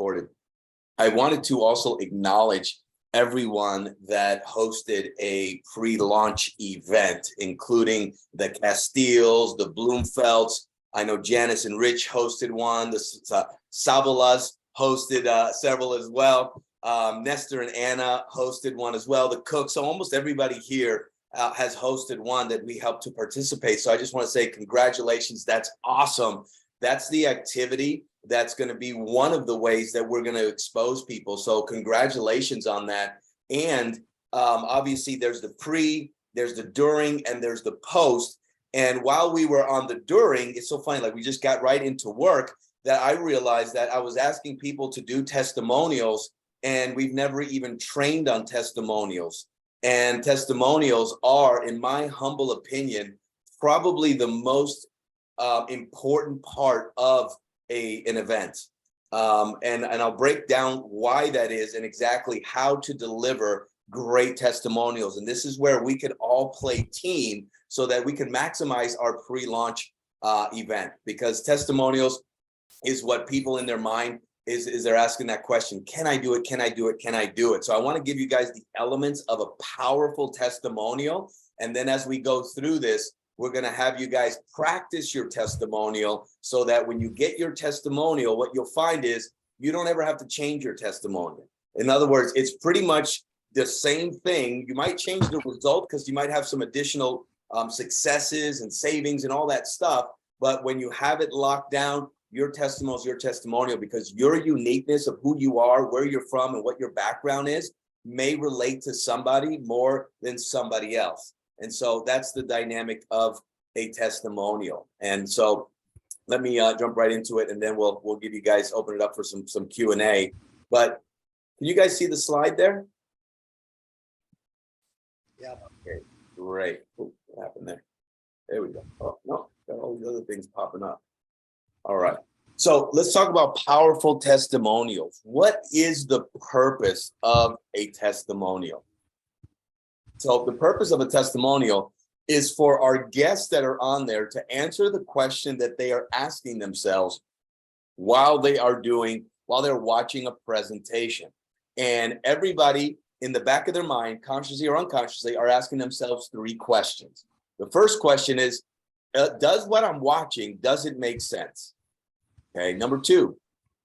recorded. I wanted to also acknowledge everyone that hosted a pre-launch event, including the Castilles, the Bloomfelds. I know Janice and Rich hosted one. The Savalas hosted several as well. Nestor and Anna hosted one as well. The Cooks, so almost everybody here has hosted one that we helped to participate. So I just want to say congratulations. That's awesome. That's the activity. That's going to be one of the ways that we're going to expose people. So congratulations on that. And obviously there's the pre, there's the during, and there's the post. And while we were on the during, it's so funny, like we just got right into work, that I realized that I was asking people to do testimonials, and we've never even trained on testimonials. And testimonials are, in my humble opinion, probably the most important part of an event. And I'll break down why that is and exactly how to deliver great testimonials. And this is where we could all play team so that we can maximize our pre-launch event, because testimonials is what people in their mind is they're asking that question, can I do it? Can I do it? Can I do it? So I want to give you guys the elements of a powerful testimonial. And then as we go through this, we're going to have you guys practice your testimonial so that when you get your testimonial, what you'll find is you don't ever have to change your testimonial. In other words, it's pretty much the same thing. You might change the result because you might have some additional successes and savings and all that stuff. But when you have it locked down, your testimonial is your testimonial, because your uniqueness of who you are, where you're from, and what your background is may relate to somebody more than somebody else. And so that's the dynamic of a testimonial. And so let me jump right into it, and then we'll give you guys, open it up for some Q&A. But can you guys see the slide there? Yeah. Okay, great. Ooh, what happened there? There we go. Oh, no, got all these other things popping up. All right. So let's talk about powerful testimonials. What is the purpose of a testimonial? So the purpose of a testimonial is for our guests that are on there to answer the question that they are asking themselves while they're watching a presentation. And everybody in the back of their mind, consciously or unconsciously, are asking themselves three questions. The first question is, does what I'm watching, does it make sense? Okay. Number two,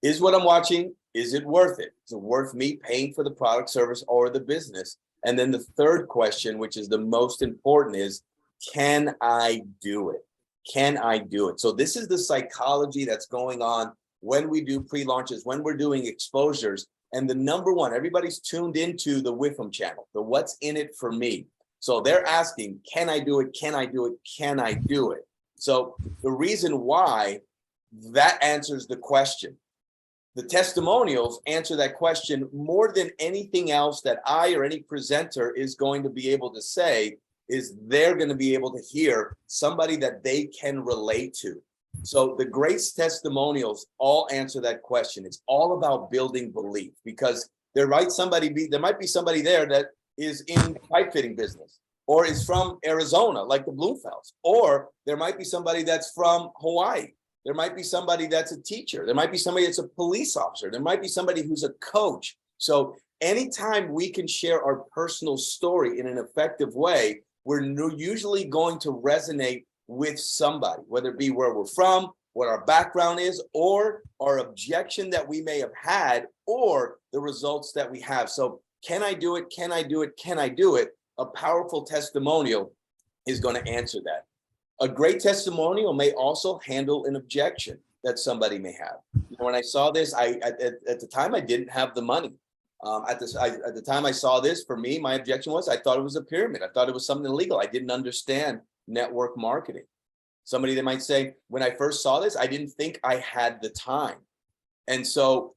is what I'm watching, is it worth it? Is it worth me paying for the product, service, or the business? And then the third question, which is the most important, is, can I do it? Can I do it? So this is the psychology that's going on when we do pre-launches, when we're doing exposures. And the number one, everybody's tuned into the WIFM channel, the what's in it for me. So they're asking, can I do it? Can I do it? Can I do it? So the reason why that answers the question. The testimonials answer that question more than anything else that I or any presenter is going to be able to say. Is they're going to be able to hear somebody that they can relate to. So the great testimonials all answer that question. It's all about building belief, because there might be somebody there that is in pipe fitting business, or is from Arizona, like the Bloomfelds, or there might be somebody that's from Hawaii. There might be somebody that's a teacher. There might be somebody that's a police officer. There might be somebody who's a coach. So anytime we can share our personal story in an effective way, we're usually going to resonate with somebody, whether it be where we're from, what our background is, or our objection that we may have had, or the results that we have. So can I do it? Can I do it? Can I do it? A powerful testimonial is going to answer that. A great testimonial may also handle an objection that somebody may have. You know, when I saw this, at the time I didn't have the money. At the time I saw this, for me, my objection was I thought it was a pyramid. I thought it was something illegal. I didn't understand network marketing. Somebody that might say, when I first saw this, I didn't think I had the time. And so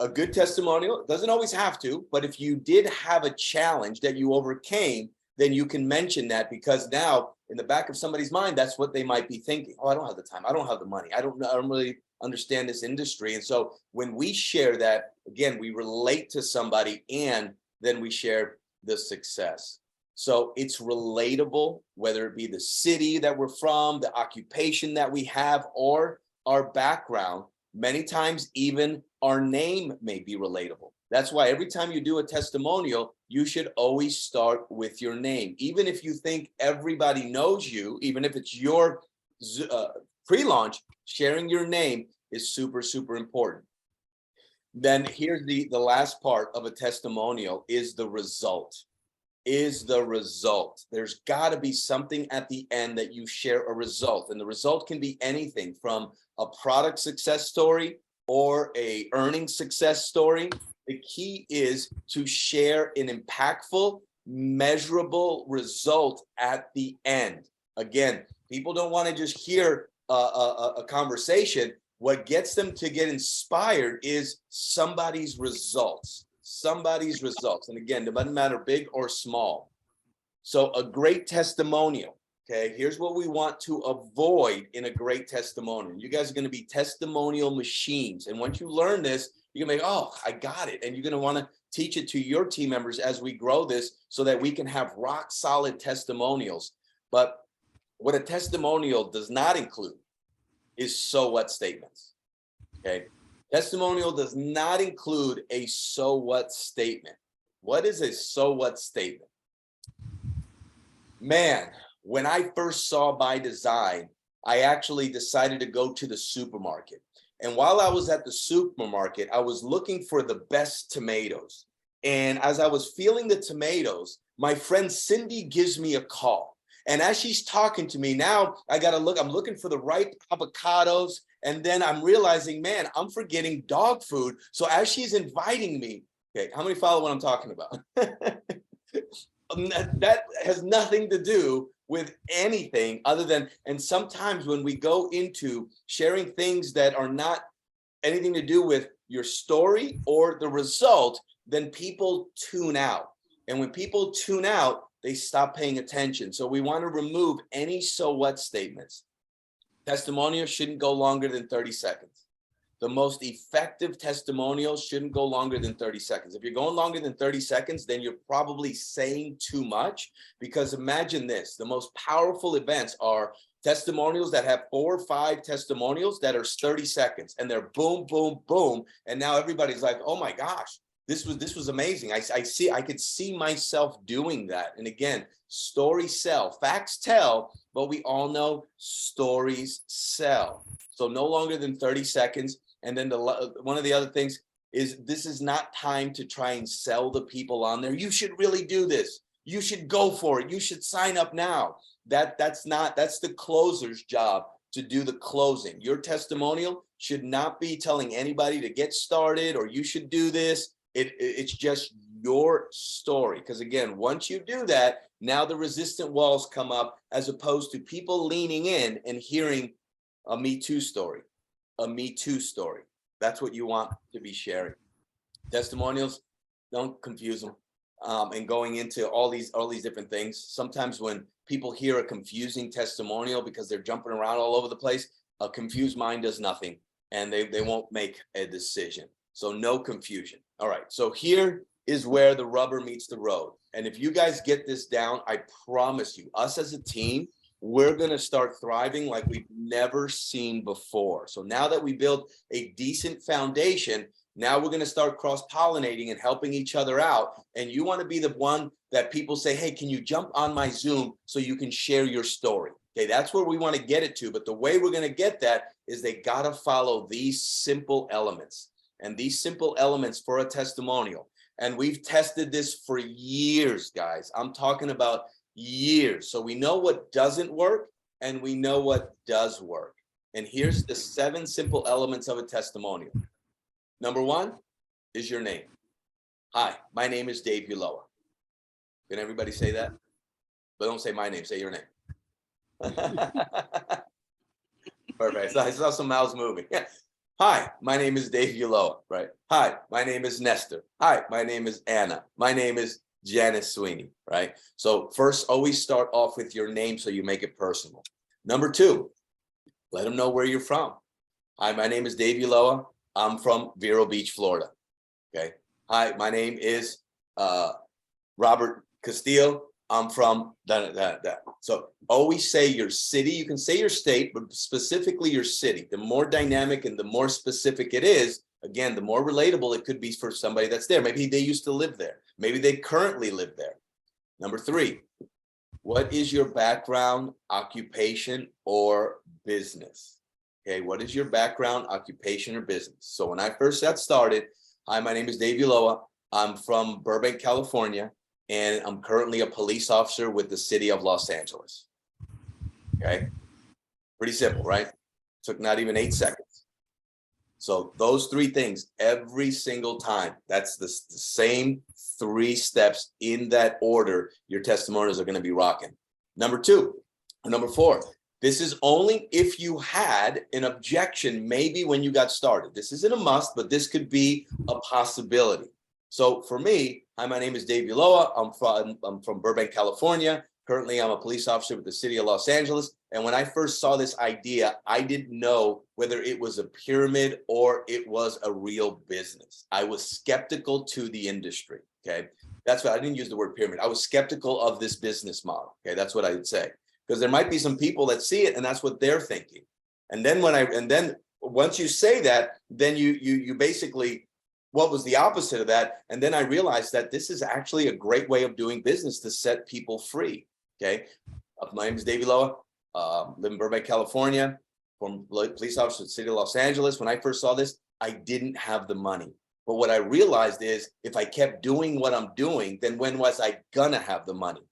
a good testimonial doesn't always have to, but if you did have a challenge that you overcame, then you can mention that, because now in the back of somebody's mind, that's what they might be thinking. Oh, I don't have the time. I don't have the money. I don't really understand this industry. And so when we share that, again, we relate to somebody, and then we share the success. So it's relatable, whether it be the city that we're from, the occupation that we have, or our background. Many times, even our name may be relatable. That's why every time you do a testimonial, you should always start with your name. Even if you think everybody knows you, even if it's your pre-launch, sharing your name is super, super important. Then here's the last part of a testimonial is the result. There's got to be something at the end that you share a result. And the result can be anything from a product success story or a earning success story. The key is to share an impactful, measurable result at the end. Again, people don't want to just hear a conversation. What gets them to get inspired is somebody's results. And again, it doesn't matter big or small. So a great testimonial, okay, here's what we want to avoid in a great testimonial. You guys are going to be testimonial machines. And once you learn this, you're going to be, oh, I got it. And you're going to want to teach it to your team members as we grow this so that we can have rock solid testimonials. But what a testimonial does not include is so what statements, okay? Testimonial does not include a so what statement. What is a so what statement? Man, when I first saw By Design, I actually decided to go to the supermarket. And while I was at the supermarket, I was looking for the best tomatoes. And as I was feeling the tomatoes, my friend Cindy gives me a call. And as she's talking to me, now I got to look, I'm looking for the ripe avocados. And then I'm realizing, man, I'm forgetting dog food. So as she's inviting me, okay, how many follow what I'm talking about? That has nothing to do with anything other than, and sometimes when we go into sharing things that are not anything to do with your story or the result, then people tune out. And when people tune out, they stop paying attention. So we want to remove any so what statements. Testimonials shouldn't go longer than 30 seconds. The most effective testimonials shouldn't go longer than 30 seconds. If you're going longer than 30 seconds, then you're probably saying too much, because imagine this, the most powerful events are testimonials that have 4 or 5 testimonials that are 30 seconds and they're boom, boom, boom. And now everybody's like, oh my gosh, this was amazing. I could see myself doing that. And again, stories sell, facts tell, but we all know stories sell. So no longer than 30 seconds. And then one of the other things is this is not time to try and sell the people on there. You should really do this. You should go for it. You should sign up now. That's the closer's job to do the closing. Your testimonial should not be telling anybody to get started or you should do this. It's just your story. Because again, once you do that, now the resistant walls come up as opposed to people leaning in and hearing a Me Too story, a Me Too story. That's what you want to be sharing. Testimonials, don't confuse them. And going into all these different things. Sometimes when people hear a confusing testimonial because they're jumping around all over the place, a confused mind does nothing and they won't make a decision. So no confusion. All right, so here is where the rubber meets the road. And if you guys get this down, I promise you, us as a team, we're going to start thriving like we've never seen before. So now that we built a decent foundation, now we're going to start cross-pollinating and helping each other out. And you want to be the one that people say, hey, can you jump on my Zoom so you can share your story? Okay, that's where we want to get it to. But the way we're going to get that is they got to follow these simple elements. And these simple elements for a testimonial. And we've tested this for years, guys. I'm talking about years. So we know what doesn't work and we know what does work. And here's the 7 simple elements of a testimonial. Number 1 is your name. Hi, my name is Dave Ulloa. Can everybody say that? But don't say my name, say your name. Perfect. So I saw some mouths moving. Hi, my name is Dave Ulloa, right? Hi, my name is Nestor. Hi, my name is Anna. My name is Janice Sweeney, right? So first, always start off with your name so you make it personal. Number 2, let them know where you're from. Hi, my name is Dave Ulloa. I'm from Vero Beach, Florida. Okay. Hi, my name is Robert Castillo. I'm from that. So always say your city. You can say your state, but specifically your city. The more dynamic and the more specific it is, again, the more relatable it could be for somebody that's there. Maybe they used to live there. Maybe they currently live there. Number 3, what is your background, occupation, or business? Okay, what is your background, occupation, or business? So when I first got started, hi, my name is Dave Ulloa. I'm from Burbank, California, and I'm currently a police officer with the city of Los Angeles. Okay, pretty simple, right? Took not even 8 seconds. So those 3 things every single time, that's the same 3 steps in that order, your testimonials are going to be rocking. Number 2, or number 4, this is only if you had an objection, maybe when you got started. This isn't a must, but this could be a possibility. So for me, hi, my name is Dave Ulloa. I'm from Burbank, California. Currently, I'm a police officer with the city of Los Angeles. And when I first saw this idea, I didn't know whether it was a pyramid or it was a real business. I was skeptical to the industry. Okay, that's what I didn't use the word pyramid. I was skeptical of this business model. Okay, that's what I would say, because there might be some people that see it and that's what they're thinking. And then once you say that, then you basically, what was the opposite of that? And then I realized that this is actually a great way of doing business to set people free. Okay, my name is Dave Ulloa, live in Burbank, California, from police officer in the city of Los Angeles. When I first saw this, I didn't have the money. But what I realized is if I kept doing what I'm doing, then when was I gonna have the money?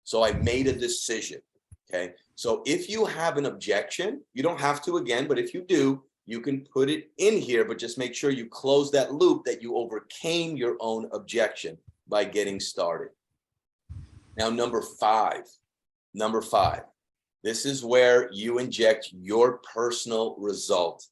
So I made a decision. Okay, so if you have an objection, you don't have to again, but if you do, you can put it in here, but just make sure you close that loop that you overcame your own objection by getting started. Now, number 5, this is where you inject your personal result,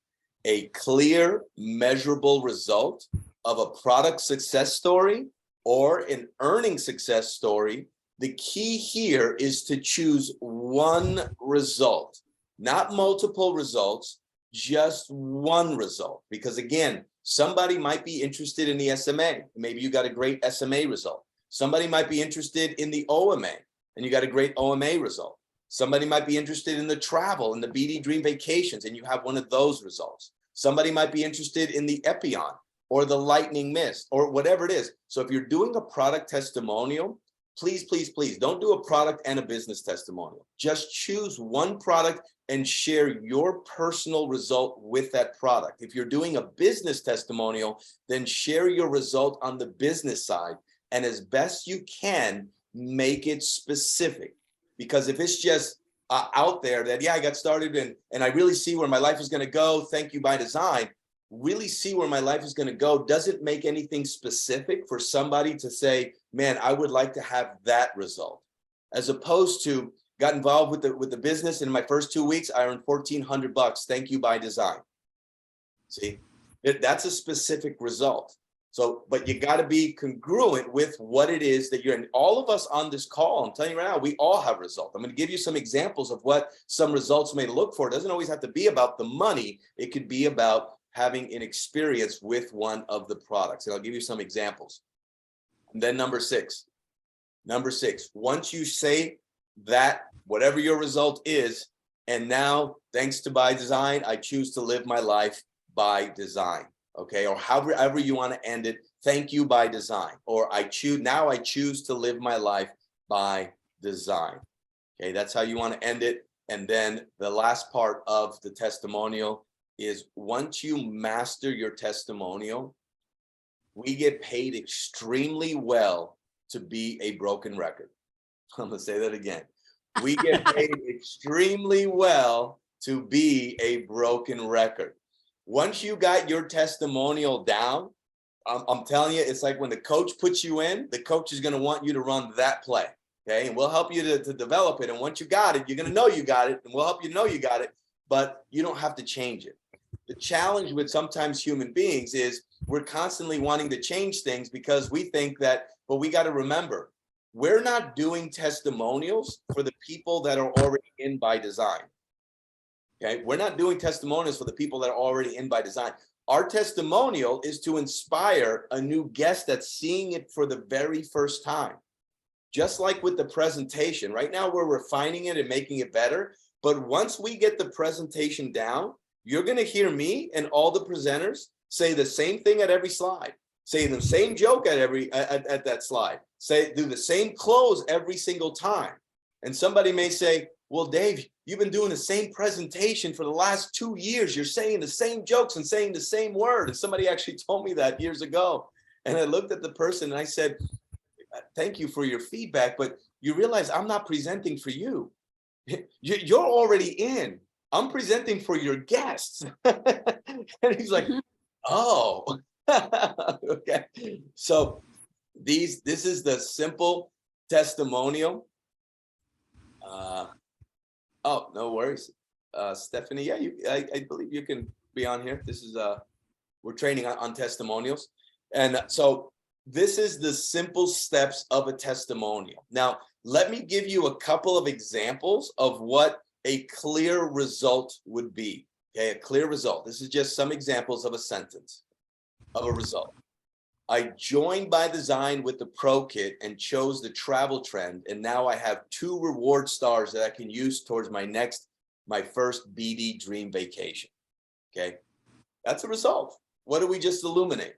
a clear, measurable result of a product success story or an earning success story. The key here is to choose one result, not multiple results, just one result. Because again, somebody might be interested in the SMA. Maybe you got a great SMA result. Somebody might be interested in the OMA and you got a great OMA result. Somebody might be interested in the travel and the BD Dream Vacations and you have one of those results. Somebody might be interested in the Epion or the Lightning Mist or whatever it is. So if you're doing a product testimonial, please, please, please don't do a product and a business testimonial. Just choose one product and share your personal result with that product. If you're doing a business testimonial, then share your result on the business side. And as best you can, make it specific. Because if it's just out there that, yeah, I got started and I really see where my life is going to go, thank you by design, really see where my life is going to go, doesn't make anything specific for somebody to say, man, I would like to have that result. As opposed to, got involved with the business and in my first 2 weeks, I earned $1,400. Thank you by design. See, that's a specific result. So, but you got to be congruent with what it is that you're in. All of us on this call, I'm telling you right now, we all have results. I'm going to give you some examples of what some results may look for. It doesn't always have to be about the money. It could be about having an experience with one of the products. And I'll give you some examples. And then number 6, once you say that, whatever your result is, and now thanks to by design, I choose to live my life by design. Okay, or however you want to end it, thank you by design, or I choose to live my life by design. Okay, that's how you want to end it. And then the last part of the testimonial is once you master your testimonial, we get paid extremely well to be a broken record. I'm going to say that again. We get paid extremely well to be a broken record. Once you got your testimonial down, I'm telling you, it's like when the coach puts you in, the coach is going to want you to run that play. Okay. And we'll help you to develop it. And once you got it, you're going to know you got it and we'll help you know you got it, but you don't have to change it. The challenge with sometimes human beings is we're constantly wanting to change things because we think that, but we got to remember, we're not doing testimonials for the people that are already in by design. Okay, we're not doing testimonials for the people that are already in by design. Our testimonial is to inspire a new guest that's seeing it for the very first time. just like with the presentation, right now we're refining it and making it better. But once we get the presentation down, you're going to hear me and all the presenters say the same thing at every slide, say the same joke at that slide, do the same close every single time. And somebody may say, well, Dave, you've been doing the same presentation for the last 2 years. You're saying the same jokes and saying the same word. And somebody actually told me that years ago. And I looked at the person and I said, thank you for your feedback, but you realize I'm not presenting for you. You're already in. I'm presenting for your guests. And he's like, oh, okay. So this is the simple testimonial. Oh, no worries. Stephanie, yeah, I believe you can be on here. This is we're training on testimonials. And so this is the simple steps of a testimonial. Now, let me give you a couple of examples of what a clear result would be. Okay, a clear result. This is just some examples of a sentence of a result. I joined by design with the Pro Kit and chose the travel trend. And now I have 2 reward stars that I can use towards my first BD dream vacation. Okay, that's a result. What did we just illuminate?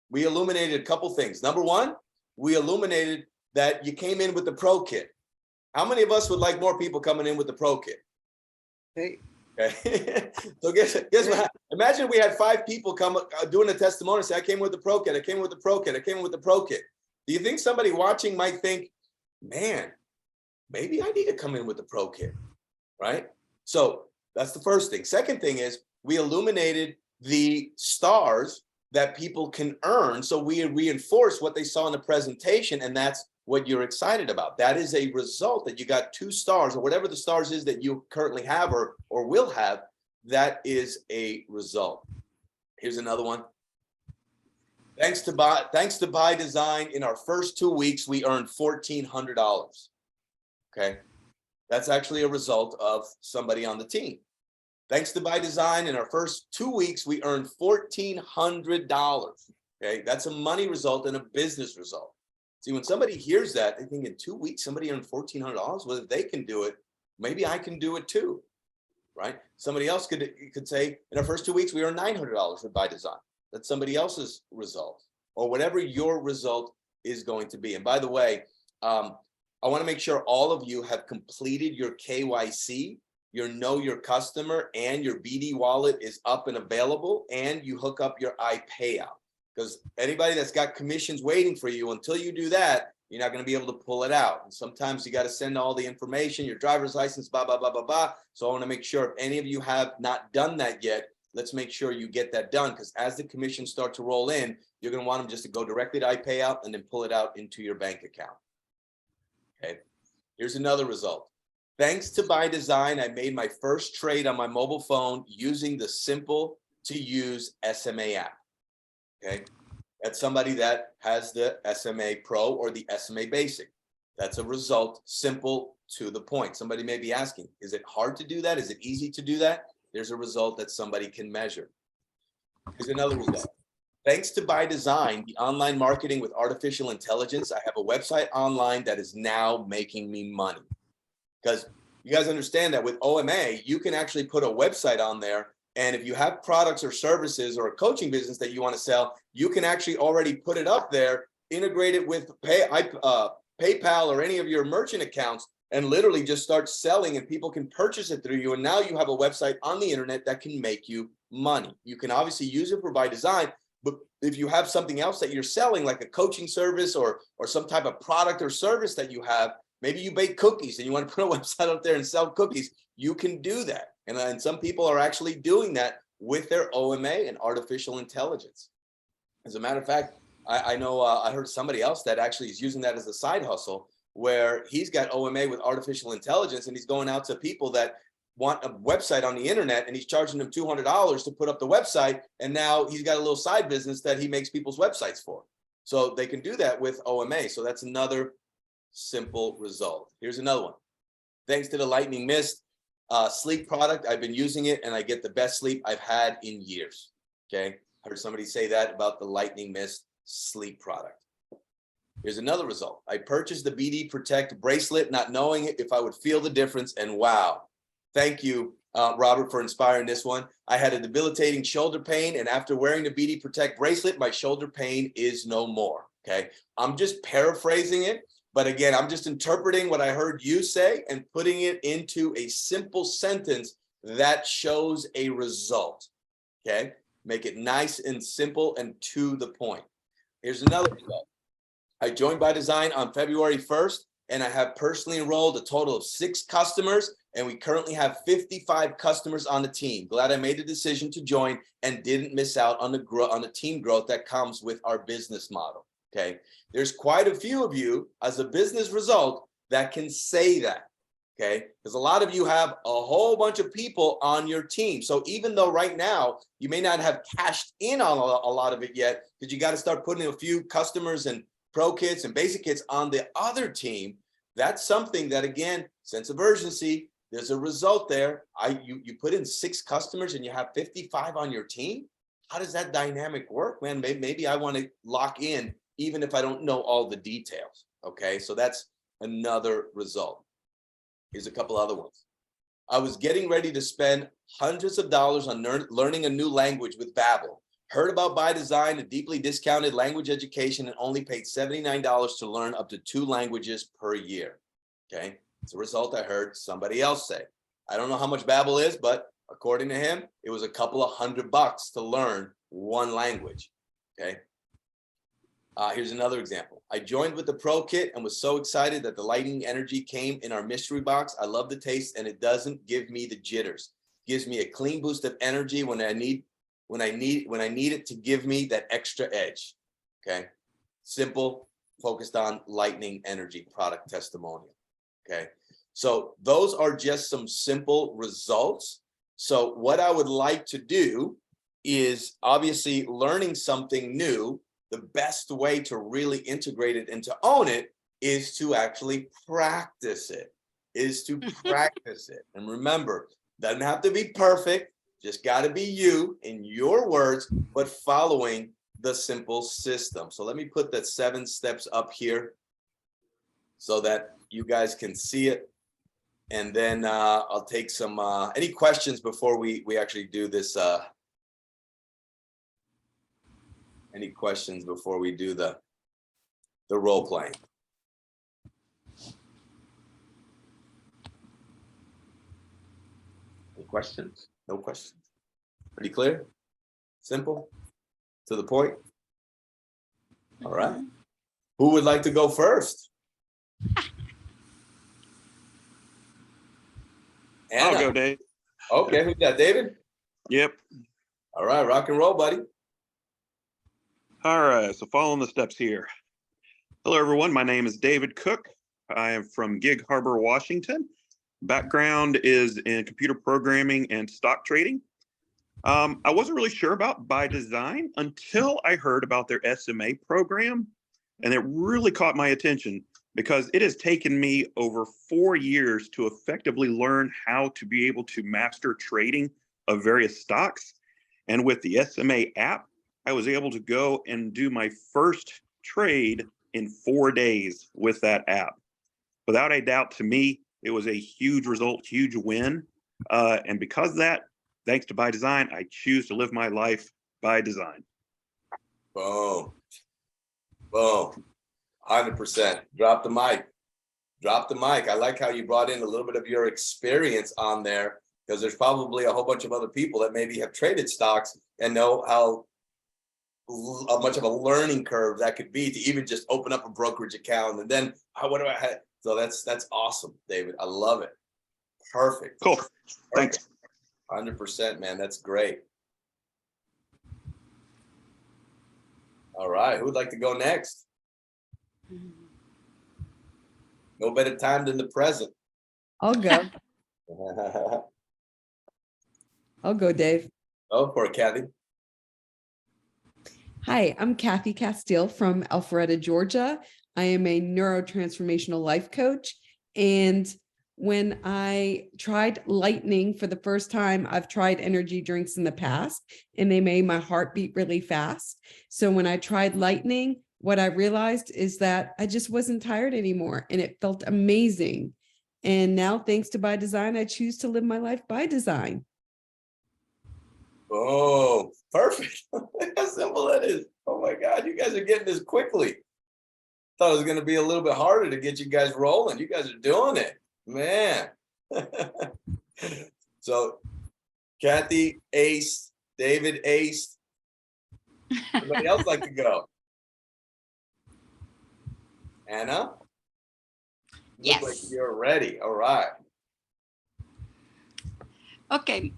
We illuminated a couple things. Number one, we illuminated that you came in with the Pro Kit. How many of us would like more people coming in with the Pro Kit? Hey. Okay. So guess what? Imagine we had 5 people come doing a testimonial and say, I came with the Pro Kit, I came with the Pro Kit, I came with the Pro Kit. Do you think somebody watching might think, man, maybe I need to come in with the Pro Kit, right? So that's the first thing. Second thing is we illuminated the stars that people can earn. So we reinforce what they saw in the presentation, and that's what you're excited about. That is a result that you got 2 stars, or whatever the stars is that you currently have or will have. That is a result. Here's another one. Thanks to By Design, in our first 2 weeks, we earned $1,400. Okay, that's actually a result of somebody on the team. Thanks to By Design, in our first 2 weeks, we earned $1,400. Okay, that's a money result and a business result. See, when somebody hears that, they think in 2 weeks, somebody earned $1,400. Well, if they can do it, maybe I can do it too, right? Somebody else could say, in our first 2 weeks, we earned $900 with By Design. That's somebody else's result, or whatever your result is going to be. And by the way, I want to make sure all of you have completed your KYC, your Know Your Customer, and your BD wallet is up and available, and you hook up your iPayout. Because anybody that's got commissions waiting for you, until you do that, you're not going to be able to pull it out. And sometimes you got to send all the information, your driver's license, blah, blah, blah, blah, blah. So I want to make sure if any of you have not done that yet, let's make sure you get that done. Because as the commissions start to roll in, you're going to want them just to go directly to iPayout and then pull it out into your bank account. Okay, here's another result. Thanks to By Design, I made my first trade on my mobile phone using the simple to use SMA app. Okay, that's somebody that has the SMA Pro or the SMA Basic. That's a result, simple, to the point. Somebody may be asking, is it hard to do that? Is it easy to do that? There's a result that somebody can measure. Here's another result. Thanks to By Design, the online marketing with artificial intelligence, I have a website online that is now making me money. Because you guys understand that with OMA, you can actually put a website on there. And if you have products or services or a coaching business that you want to sell, you can actually already put it up there, integrate it with PayPal or any of your merchant accounts, and literally just start selling, and people can purchase it through you. And now you have a website on the internet that can make you money. You can obviously use it for By Design, but if you have something else that you're selling, like a coaching service or some type of product or service that you have, maybe you bake cookies and you want to put a website up there and sell cookies, you can do that. And some people are actually doing that with their OMA and artificial intelligence. As a matter of fact, I know I heard somebody else that actually is using that as a side hustle, where he's got OMA with artificial intelligence, and he's going out to people that want a website on the internet, and he's charging them $200 to put up the website. And now he's got a little side business that he makes people's websites for. So they can do that with OMA. So that's another simple result. Here's another one. Thanks to the Lightning Mist sleep product, I've been using it and I get the best sleep I've had in years. Okay, I heard somebody say that about the Lightning Mist sleep product. Here's another result. I purchased the BD Protect bracelet, not knowing if I would feel the difference, and wow. Thank you, Robert, for inspiring this one. I had a debilitating shoulder pain, and after wearing the BD Protect bracelet, my shoulder pain is no more. Okay, I'm just paraphrasing it, but again, I'm just interpreting what I heard you say and putting it into a simple sentence that shows a result. Okay, make it nice and simple and to the point. Here's another result. I joined By Design on February 1st, and I have personally enrolled a total of 6 customers, and we currently have 55 customers on the team. Glad I made the decision to join and didn't miss out on the team growth that comes with our business model. Okay, there's quite a few of you as a business result that can say that. Okay, because a lot of you have a whole bunch of people on your team. So even though right now you may not have cashed in on a lot of it yet, because you got to start putting a few customers and pro kits and basic kits on the other team, that's something that, again, sense of urgency, there's a result there. You put in 6 customers and you have 55 on your team. How does that dynamic work, man? Maybe I want to lock in even if I don't know all the details. Okay, so that's another result. Here's a couple other ones. I was getting ready to spend hundreds of dollars on learning a new language with Babbel. Heard about By Design, a deeply discounted language education, and only paid $79 to learn up to 2 languages per year. Okay, it's a result I heard somebody else say. I don't know how much Babbel is, but according to him, it was a couple of $100 to learn 1 language. Okay. Here's another example. I joined with the Pro Kit and was so excited that the Lightning Energy came in our mystery box. I love the taste, and it doesn't give me the jitters. Gives me a clean boost of energy when I need it to give me that extra edge. Okay, simple, focused on Lightning Energy product testimonial. Okay, so those are just some simple results. So what I would like to do is, obviously, learning something new, the best way to really integrate it and to own it is to actually practice it, And remember, doesn't have to be perfect, just got to be you in your words, but following the simple system. So let me put that 7 steps up here so that you guys can see it. And then I'll take some, any questions before we actually do this, any questions before we do the role playing? Any questions? No questions. Pretty clear? Simple? To the point? All right. Who would like to go first? I'll go, Dave. Okay, who's that, David? Yep. All right, rock and roll, buddy. All right, so following the steps here. Hello, everyone. My name is David Cook. I am from Gig Harbor, Washington. Background is in computer programming and stock trading. I wasn't really sure about By Design until I heard about their SMA program, and it really caught my attention because it has taken me over 4 years to effectively learn how to be able to master trading of various stocks. And with the SMA app, I was able to go and do my first trade in 4 days with that app. Without a doubt, to me, it was a huge result, huge win. And because of that, thanks to By Design, I choose to live my life by design. Boom. Boom. 100%. Drop the mic. Drop the mic. I like how you brought in a little bit of your experience on there, because there's probably a whole bunch of other people that maybe have traded stocks and know how much of a learning curve that could be to even just open up a brokerage account and then what do I have? So that's awesome, David. I love it. Perfect. Cool. Thanks. 100%, man. That's great. All right. Who would like to go next? No better time than the present. I'll go. I'll go, Dave. Oh, for Kathy. Hi, I'm Kathy Castile from Alpharetta, Georgia. I am a neurotransformational life coach. And when I tried Lightning for the first time, I've tried energy drinks in the past, and they made my heart beat really fast. So when I tried Lightning, what I realized is that I just wasn't tired anymore, and it felt amazing. And now, thanks to By Design, I choose to live my life by design. Oh, perfect. How simple that is. Oh my God, you guys are getting this quickly. Thought it was going to be a little bit harder to get you guys rolling. You guys are doing it, man. So, Kathy aced, David aced. Anybody else like to go? Anna? Yes. Looks like you're ready. All right. Okay.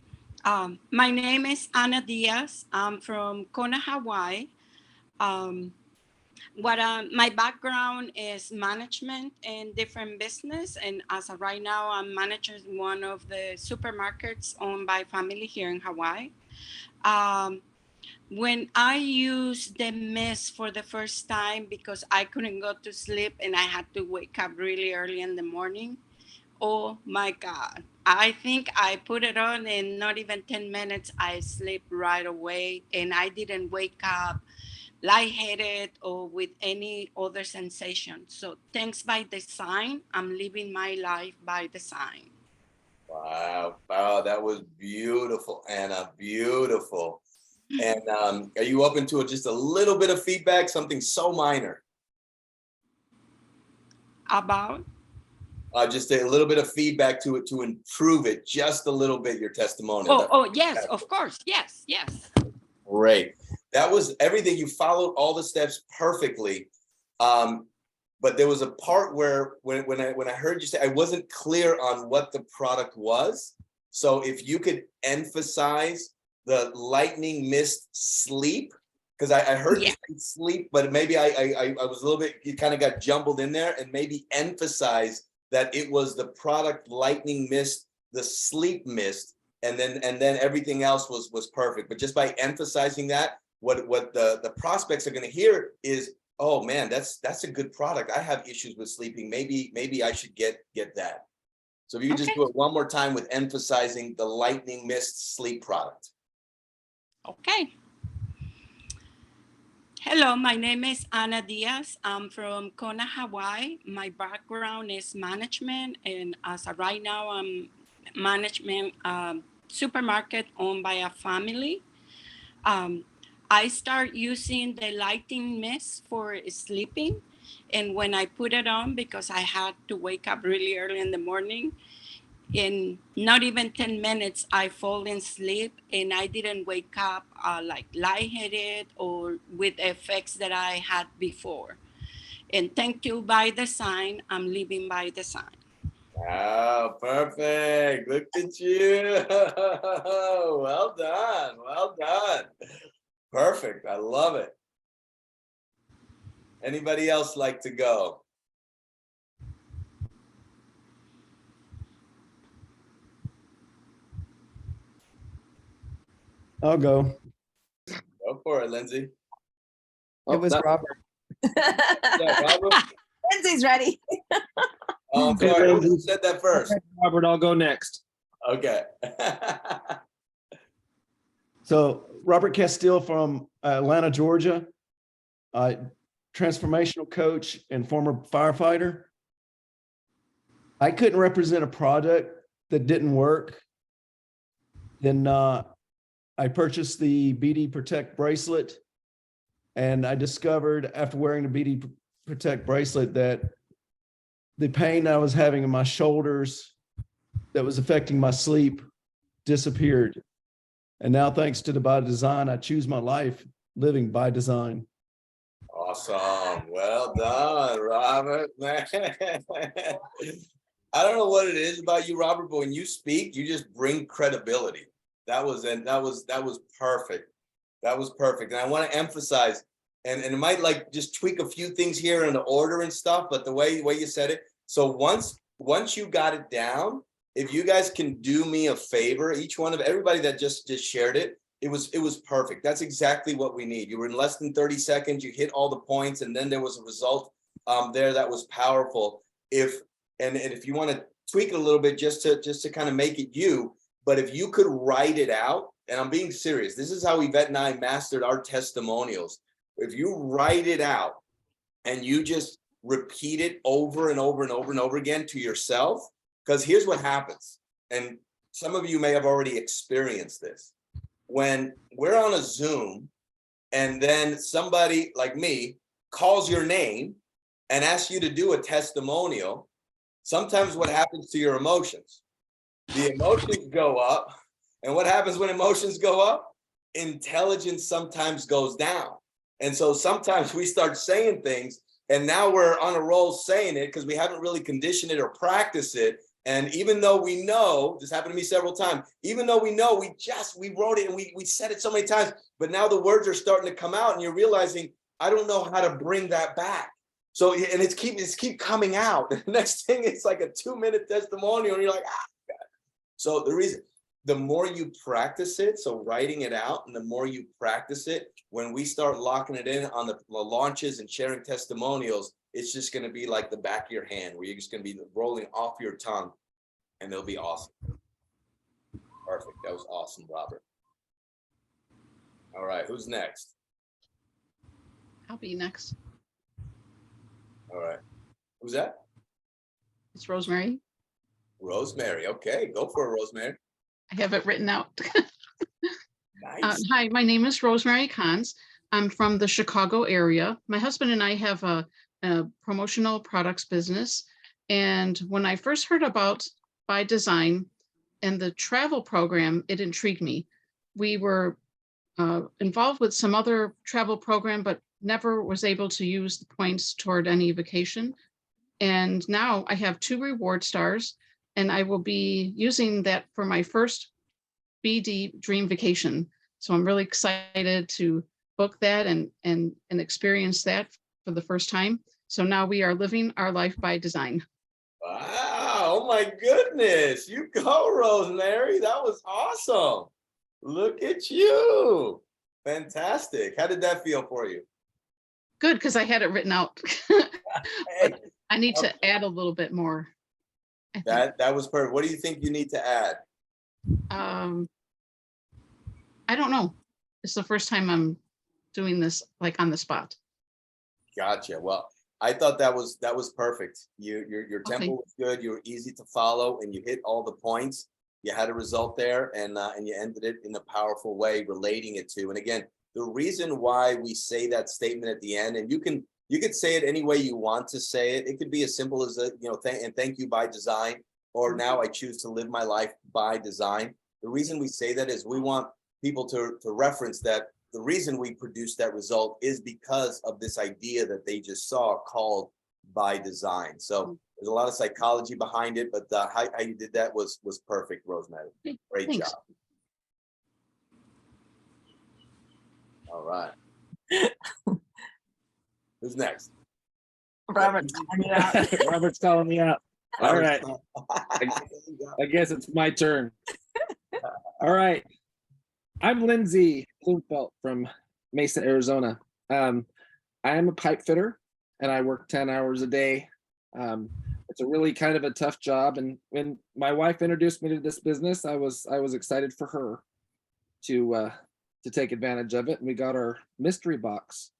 My name is Ana Diaz. I'm from Kona, Hawaii. My background is management in different business, and as of right now, I'm managing one of the supermarkets owned by family here in Hawaii. When I used the mist for the first time because I couldn't go to sleep and I had to wake up really early in the morning, oh my God. I think I put it on and not even 10 minutes, I sleep right away and I didn't wake up lightheaded or with any other sensation. So thanks By Design, I'm living my life by design. Wow. Wow. That was beautiful, Anna. Beautiful. And are you open to just a little bit of feedback, something so minor? About? Just a little bit of feedback to it to improve it just a little bit, your testimonial. Yes, of course. Yes. Great. That was everything. You followed all the steps perfectly. But there was a part where when I heard you say, I wasn't clear on what the product was. So if you could emphasize the lightning mist sleep, because I heard you say sleep, but maybe I was a little bit, you kind of got jumbled in there, and maybe emphasize that it was the product lightning mist, the sleep mist, and then everything else was perfect. But just by emphasizing that, what the prospects are going to hear is, oh man, that's a good product. I have issues with sleeping. Maybe I should get that. So if you could just do it one more time with emphasizing the lightning mist sleep product. Okay. Hello, my name is Ana Diaz. I'm from Kona, Hawaii. My background is management, and as of right now, I'm management supermarket owned by a family. I start using the lighting mist for sleeping, and when I put it on, because I had to wake up really early in the morning, in not even 10 minutes, I fall in sleep and I didn't wake up like lightheaded or with effects that I had before. And thank you, By Design. I'm living by design. Wow, perfect. Look at you. Well done. Well done. Perfect. I love it. Anybody else like to go? I'll go. Go for it, Lindsay. It was Robert. Yeah, Robert? Lindsay's ready. Oh, I'm Okay, sorry. Who Lindsay. said that first? Robert, I'll go next. Okay. So Robert Castile from Atlanta, Georgia, transformational coach and former firefighter. I couldn't represent a product that didn't work. Then I purchased the BD Protect bracelet, and I discovered after wearing the BD Protect bracelet that the pain I was having in my shoulders that was affecting my sleep disappeared. And now, thanks to the By Design, I choose my life living by design. Awesome. Well done, Robert. Man. I don't know what it is about you, Robert, but when you speak, you just bring credibility. That was perfect. That was perfect. And I want to emphasize, and it might like just tweak a few things here in the order and stuff, but the way you said it. So once you got it down, if you guys can do me a favor, each one of everybody that just shared it, it was perfect. That's exactly what we need. You were in less than 30 seconds, you hit all the points, and then there was a result there that was powerful. If you want to tweak it a little bit just to kind of make it you, but if you could write it out, and I'm being serious, this is how Yvette and I mastered our testimonials. If you write it out and you just repeat it over and over and over and over again to yourself, because here's what happens. And some of you may have already experienced this. When we're on a Zoom and then somebody like me calls your name and asks you to do a testimonial, sometimes what happens to your emotions? The emotions go up. And what happens when emotions go up? Intelligence sometimes goes down. And so sometimes we start saying things and now we're on a roll saying it because we haven't really conditioned it or practiced it. And even though we know, this happened to me several times, even though we know we wrote it and we said it so many times, but now the words are starting to come out and you're realizing, I don't know how to bring that back. So, and it's keep coming out. The next thing, it's like a 2-minute testimonial and you're like, God. So the more you practice it, so writing it out, and the more you practice it, when we start locking it in on the launches and sharing testimonials, it's just going to be like the back of your hand, where you're just going to be rolling off your tongue, and it'll be awesome. Perfect. That was awesome, Robert. All right, who's next? I'll be next. All right, who's that? It's Rosemary. Rosemary. Okay, go for it, Rosemary. I have it written out. Nice. Hi, my name is Rosemary Kahns. I'm from the Chicago area. My husband and I have a promotional products business. And when I first heard about By Design and the travel program, it intrigued me. We were involved with some other travel program, but never was able to use the points toward any vacation. And now I have 2 reward stars, and I will be using that for my first BD dream vacation. So I'm really excited to book that and experience that for the first time. So now we are living our life by design. Wow. Oh my goodness. You go, Rosemary. That was awesome. Look at you. Fantastic. How did that feel for you? Good, because I had it written out. Hey, I need to add a little bit more. I think. that was perfect. What do you think you need to add? I don't know. It's the first time I'm doing this like on the spot. Gotcha. Well, I thought that was perfect. Your tempo was good. You were easy to follow, and you hit all the points. You had a result there, and you ended it in a powerful way, relating it to. And again, the reason why we say that statement at the end, and you could say it any way you want to say it. It could be as simple as thank you by design, or now I choose to live my life by design. The reason we say that is we want people to reference that the reason we produce that result is because of this idea that they just saw called By Design. So there's a lot of psychology behind it, but how you did that was perfect, Rosemary. Great Thanks. job. All right. Who's next? Robert's calling me out. Robert's calling me out. All right. I guess it's my turn. All right. I'm Lindsay Bloomfelt from Mesa, Arizona. I am a pipe fitter and I work 10 hours a day. It's a really kind of a tough job. And when my wife introduced me to this business, I was excited for her to take advantage of it. And we got our mystery box.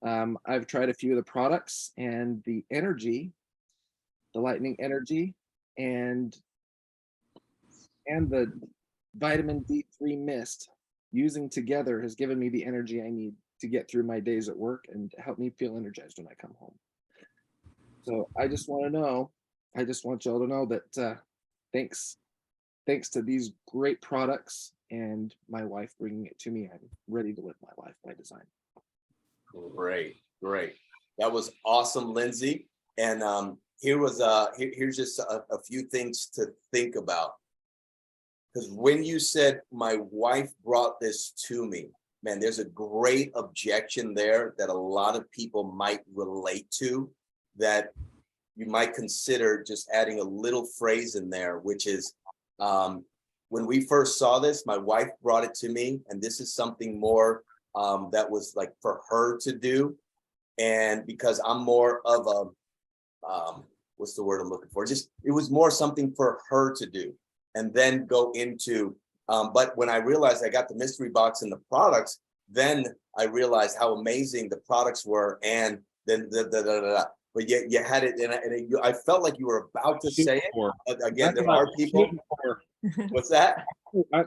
I've tried a few of the products, and the energy, the lightning energy, and the vitamin D3 mist using together has given me the energy I need to get through my days at work and help me feel energized when I come home. So I just want y'all to know that thanks to these great products and my wife bringing it to me, I'm ready to live my life by design. Great. That was awesome, Lindsay. And here's just a few things to think about. Because when you said my wife brought this to me, man, there's a great objection there that a lot of people might relate to, that you might consider just adding a little phrase in there, which is, when we first saw this, my wife brought it to me, and this is something more that was like for her to do. And because I'm more of a, what's the word I'm looking for? Just, it was more something for her to do and then go into, but when I realized I got the mystery box and the products, then I realized how amazing the products were and then but yet you had it, and I felt like you were about to say it. For. Again, That's there what I are was people. shooting for. What's that?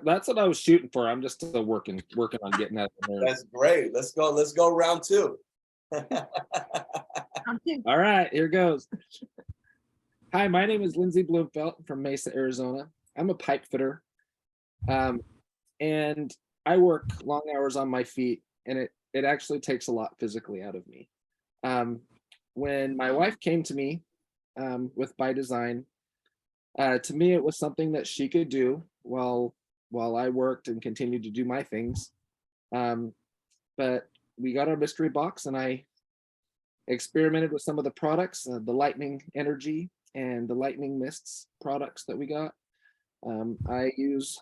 That's what I was shooting for. I'm just still working on getting that. In there. That's great. Let's go round two. All right, here goes. Hi, my name is Lindsay Bloomfelt from Mesa, Arizona. I'm a pipe fitter. And I work long hours on my feet, and it actually takes a lot physically out of me. When my wife came to me with By Design, to me it was something that she could do while I worked and continued to do my things. But we got our mystery box, and I experimented with some of the products, the lightning energy and the lightning mists products that we got. I use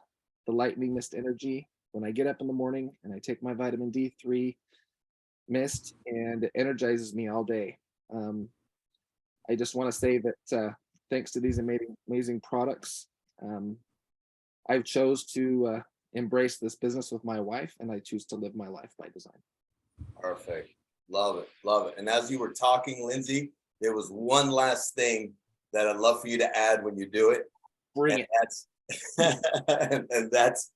the lightning mist energy when I get up in the morning, and I take my vitamin D3 mist, and it energizes me all day. I just want to say that thanks to these amazing products, I've chose to embrace this business with my wife, and I choose to live my life by design. Perfect. Love it. And as you were talking, Lindsay, there was one last thing that I'd love for you to add when you do it. Bring it. That's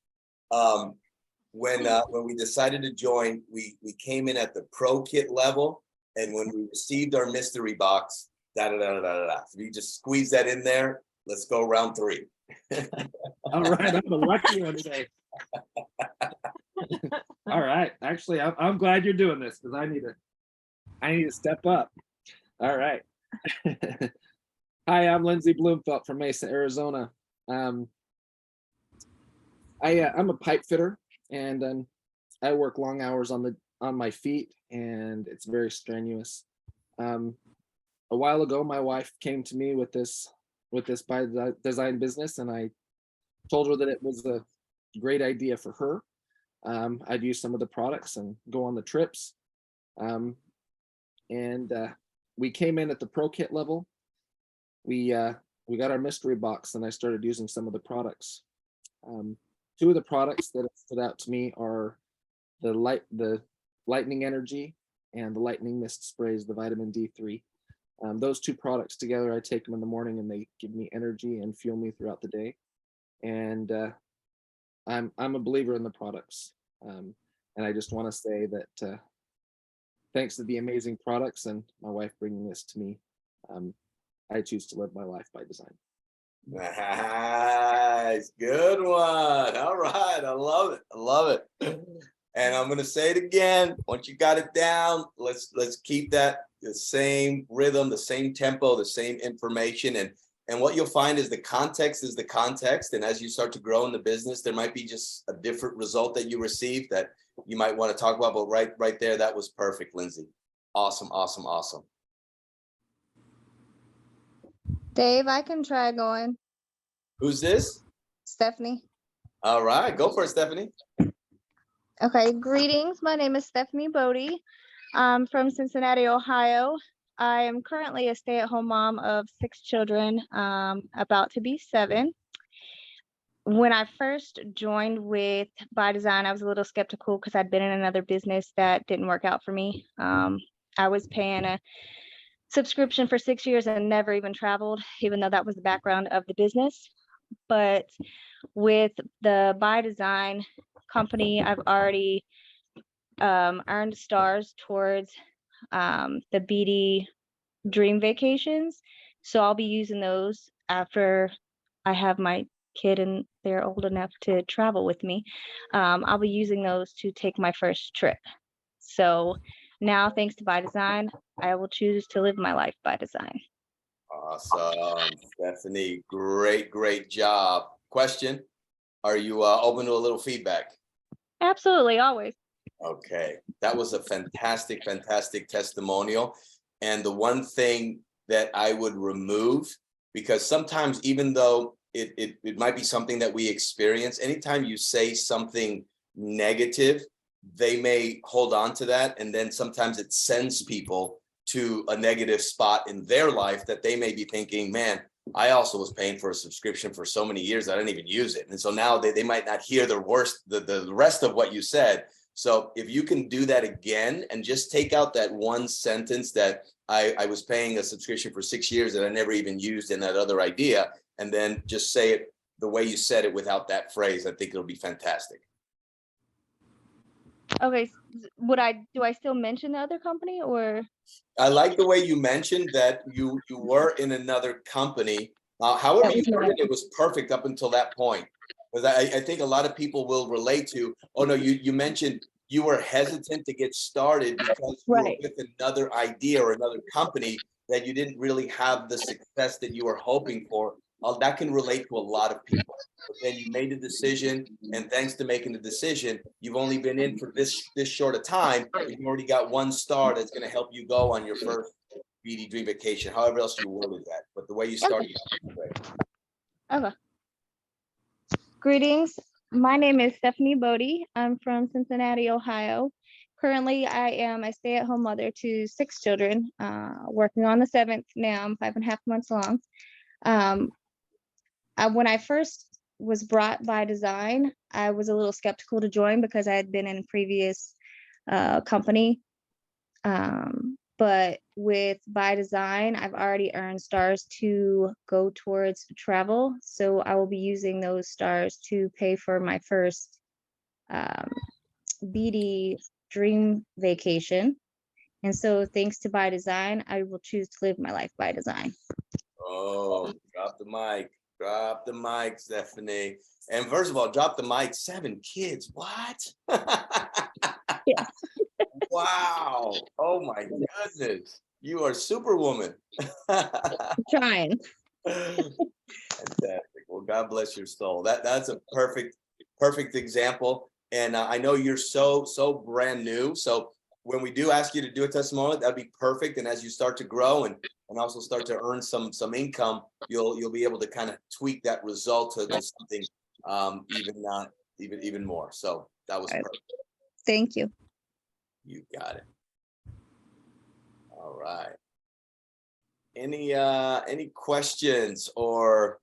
when we decided to join, we came in at the pro kit level, and when we received our mystery box, So you just squeeze that in there. Let's go round three. All right, I'm the lucky one today. All right, actually, I'm glad you're doing this because I need to step up. All right. Hi, I'm Lindsay Bloomfelt from Mesa, Arizona. I'm a pipe fitter, and I work long hours on my feet, and it's very strenuous. A while ago, my wife came to me with this By Design business, and I told her that it was a great idea for her. I'd use some of the products and go on the trips. We came in at the pro kit level. We got our mystery box, and I started using some of the products. Two of the products that stood out to me are the lightning energy and the lightning mist sprays, the vitamin D3. Those two products together, I take them in the morning, and they give me energy and fuel me throughout the day. And I'm a believer in the products. And I just want to say that thanks to the amazing products and my wife bringing this to me, I choose to live my life by design. Nice, good one. All right, I love it. And I'm gonna say it again. Once you got it down, let's keep that the same rhythm, the same tempo, the same information. And what you'll find is the context is the context. And as you start to grow in the business, there might be just a different result that you receive that you might want to talk about. But right there, that was perfect, Lindsay. Awesome. Dave, I can try going. Who's this? Stephanie. All right, go for it, Stephanie. Okay, greetings. My name is Stephanie Bodie. I'm from Cincinnati, Ohio. I am currently a stay-at-home mom of 6 children, about to be 7. When I first joined with By Design, I was a little skeptical because I'd been in another business that didn't work out for me. I was paying a subscription for 6 years and never even traveled, even though that was the background of the business. But with the By Design company, I've already earned stars towards the BD Dream Vacations. So I'll be using those after I have my kid and they're old enough to travel with me. I'll be using those to take my first trip. So now, thanks to By Design, I will choose to live my life by design. Awesome, Stephanie. Great job. Question: are you open to a little feedback? Absolutely, always. Okay, that was a fantastic testimonial. And the one thing that I would remove, because sometimes even though it might be something that we experience, anytime you say something negative, they may hold on to that. And then sometimes it sends people to a negative spot in their life that they may be thinking, man, I also was paying for a subscription for so many years, I didn't even use it. And so now they might not hear the rest of what you said. So if you can do that again and just take out that one sentence that I was paying a subscription for 6 years that I never even used in that other idea, and then just say it the way you said it without that phrase, I think it'll be fantastic. Okay, do I still mention the other company or? I like the way you mentioned that you were in another company. However That you was my- worded it was perfect up until that point. Because I think a lot of people will relate to, oh no, you mentioned you were hesitant to get started because you were Right. with another idea or another company that you didn't really have the success that you were hoping for. That can relate to a lot of people. But then you made a decision, and thanks to making the decision, you've only been in for this short a time, but you already got 1 star that's going to help you go on your first BD Dream Vacation, however else you worded that. But the way you started, right. Okay. Greetings. My name is Stephanie Bodie. I'm from Cincinnati, Ohio. Currently, I am a stay-at-home mother to 6 children, working on the 7th now. I'm 5.5 months along. When I first was brought by Design, I was a little skeptical to join because I had been in a previous company. But with By Design, I've already earned stars to go towards travel. So I will be using those stars to pay for my first BD Dream Vacation. And so thanks to By Design, I will choose to live my life by design. Oh, drop the mic. Drop the mic, Stephanie. And first of all, drop the mic. 7 kids. What? Yes. Wow. Oh my goodness. You are superwoman. Trying. Fantastic. Well, God bless your soul. That's a perfect example. And I know you're so brand new. So when we do ask you to do a testimonial, that'd be perfect. And as you start to grow and also start to earn some income, you'll be able to kind of tweak that result to something even more. So that was perfect. Thank you. You got it. All right. Any questions or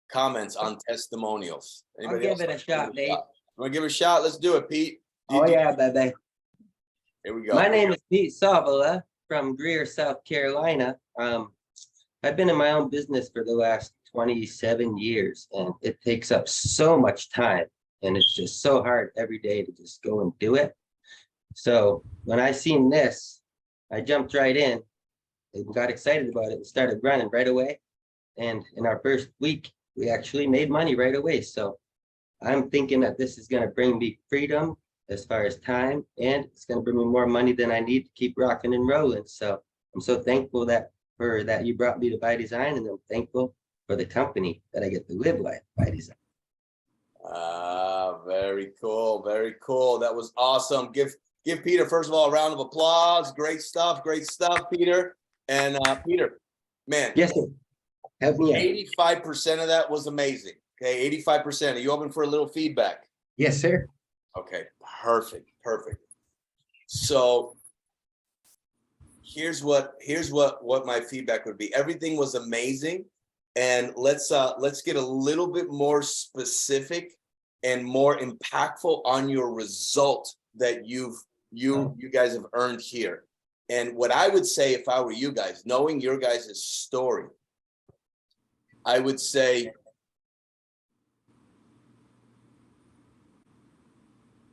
comments on testimonials? I'll give it a shot, Dave. Want to give it a shot? Let's do it, Pete. Oh yeah, baby. Here we go. My name is Pete Savala from Greer, South Carolina. I've been in my own business for the last 27 years, and it takes up so much time, and it's just so hard every day to just go and do it. So when I seen this, I jumped right in and got excited about it and started running right away. And in our first week, we actually made money right away. So I'm thinking that this is going to bring me freedom as far as time, and it's going to bring me more money than I need to keep rocking and rolling. So I'm so thankful that you brought me to By Design, and I'm thankful for the company that I get to live life by design. Very cool. Very cool. That was awesome. Give Peter, first of all, a round of applause. Great stuff, Peter. And Peter, man. Yes, sir. Help me out. 85% of that was amazing. Okay, 85%. Are you open for a little feedback? Yes, sir. Okay, perfect. So here's what my feedback would be. Everything was amazing. And let's get a little bit more specific and more impactful on your result that you guys have earned here. And what I would say if I were you guys, knowing your guys' story, I would say,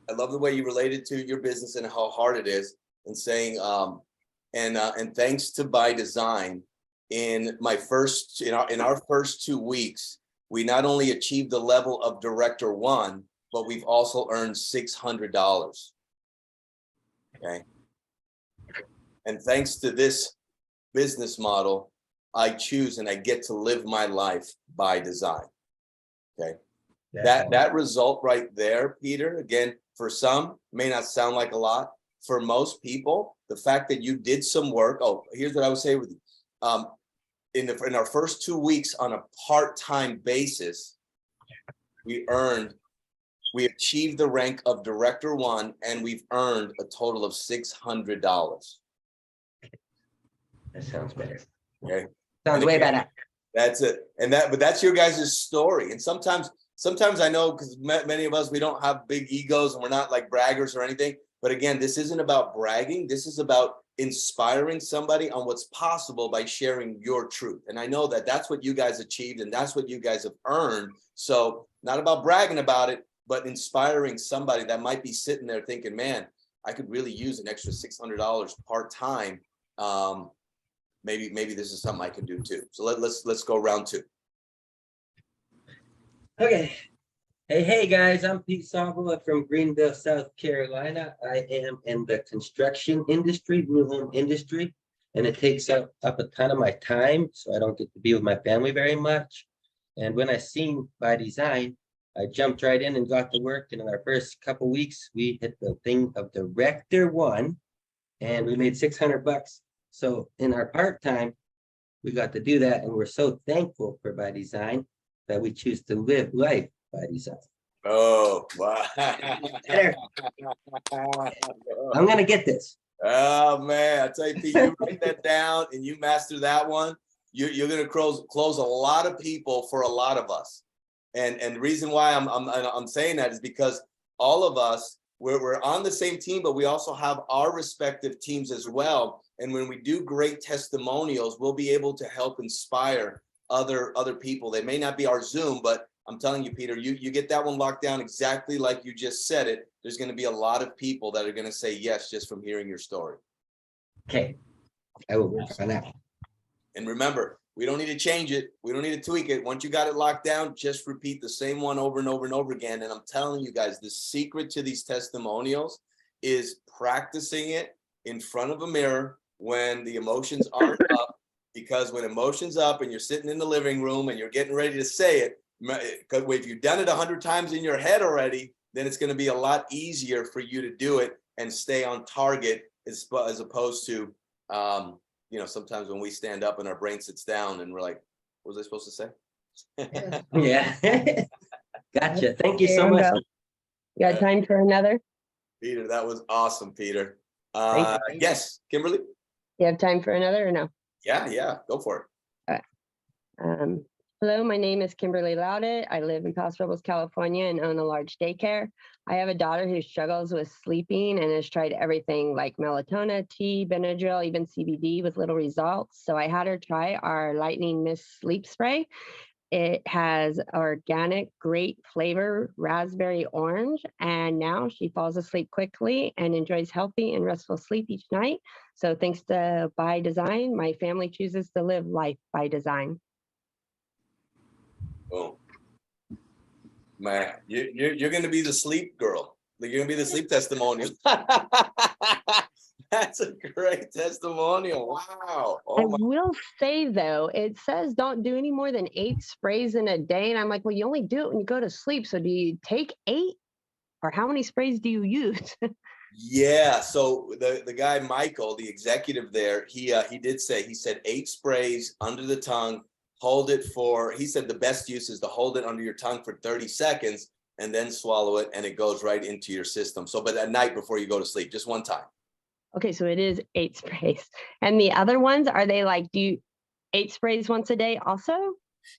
I love the way you related to your business and how hard it is, and saying, and thanks to By Design, in our first 2 weeks, we not only achieved the level of Director 1, but we've also earned $600. Okay. And thanks to this business model, I choose and I get to live my life by design. Okay. That result right there, Peter, again, for some may not sound like a lot. For most people, the fact that you did some work. Oh, here's what I would say with you. In our first 2 weeks on a part-time basis, we achieved the rank of Director 1, and we've earned a total of $600. That sounds better. Okay. Sounds way better. That's it. But that's your guys' story. And sometimes sometimes I know because many of us, we don't have big egos and we're not like braggers or anything. But again, this isn't about bragging. This is about inspiring somebody on what's possible by sharing your truth. And I know that that's what you guys achieved and that's what you guys have earned. So not about bragging about it, but inspiring somebody that might be sitting there thinking, man, I could really use an extra $600 part-time. Maybe this is something I can do too. So let's go round two. Okay. Hey guys, I'm Pete Savola from Greenville, South Carolina. I am in the construction industry, new home industry, and it takes up a ton of my time, so I don't get to be with my family very much. And when I seen By Design, I jumped right in and got to work. And in our first couple weeks, we hit the thing of Director 1, and we made 600 bucks. So in our part-time, we got to do that, and we're so thankful for By Design that we choose to live life by design. Oh, wow. I'm gonna get this. Oh man, I tell you, Pete, you write that down and you master that one, you're gonna close a lot of people for a lot of us. And the reason why I'm saying that is because all of us, we're on the same team, but we also have our respective teams as well. And when we do great testimonials, we'll be able to help inspire other people. They may not be our Zoom, but I'm telling you, Peter, you get that one locked down exactly like you just said it. There's going to be a lot of people that are going to say yes just from hearing your story. Okay, I will work on that. And remember, we don't need to change it. We don't need to tweak it. Once you got it locked down, just repeat the same one over and over and over again. And I'm telling you guys, the secret to these testimonials is practicing it in front of a mirror when the emotions aren't up. Because when emotion's up and you're sitting in the living room and you're getting ready to say it, because if you've done it 100 times in your head already, then it's going to be a lot easier for you to do it and stay on target as opposed to, sometimes when we stand up and our brain sits down and we're like, what was I supposed to say? Yeah. Gotcha. Thank you so much. You got time for another? Peter, that was awesome, Peter. Thank Yes, Kimberly? You have time for another or no? Yeah, go for it. Hello, my name is Kimberly Loudit. I live in Paso Robles, California, and own a large daycare. I have a daughter who struggles with sleeping and has tried everything like melatonin, tea, Benadryl, even CBD with little results. So I had her try our Lightning Mist Sleep Spray. It has organic, great flavor, raspberry orange, and now she falls asleep quickly and enjoys healthy and restful sleep each night. So thanks to By Design, my family chooses to live life by design. Boom. Man, you're going to be the sleep girl. You're going to be the sleep testimonial. That's a great testimonial. Wow. I will say though, it says don't do any more than 8 sprays in a day. And I'm like, well, you only do it when you go to sleep. So do you take 8 or how many sprays do you use? Yeah. So the guy, Michael, the executive there, he said 8 sprays under the tongue, hold it for, he said the best use is to hold it under your tongue for 30 seconds and then swallow it. And it goes right into your system. So, but at night before you go to sleep, just one time. Okay, so it is 8 sprays. And the other ones, are they like, do you 8 sprays once a day also?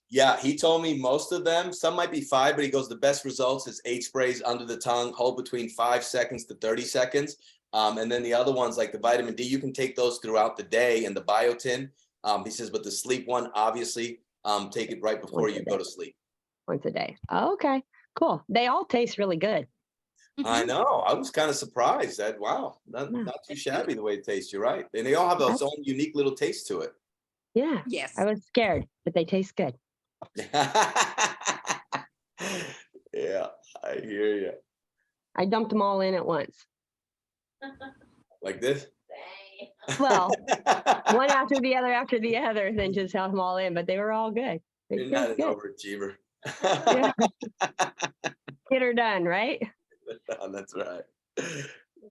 Yeah, he told me most of them, some might be 5, but he goes, the best results is 8 sprays under the tongue, hold between 5 seconds to 30 seconds. And then the other ones like the vitamin D, you can take those throughout the day and the biotin. He says, but the sleep one, obviously, take it right before you go to sleep. Once a day. Oh, okay, cool. They all taste really good. I know. I was kind of surprised that, wow, not too shabby the way it tastes. You're right. And they all have their own unique little taste to it. Yeah. Yes. I was scared, but they taste good. Yeah, I hear you. I dumped them all in at once. Like this? Well, one after the other, then just have them all in, but they were all good. They You're not an taste good. overachiever. Yeah. Get her done, right? That's right.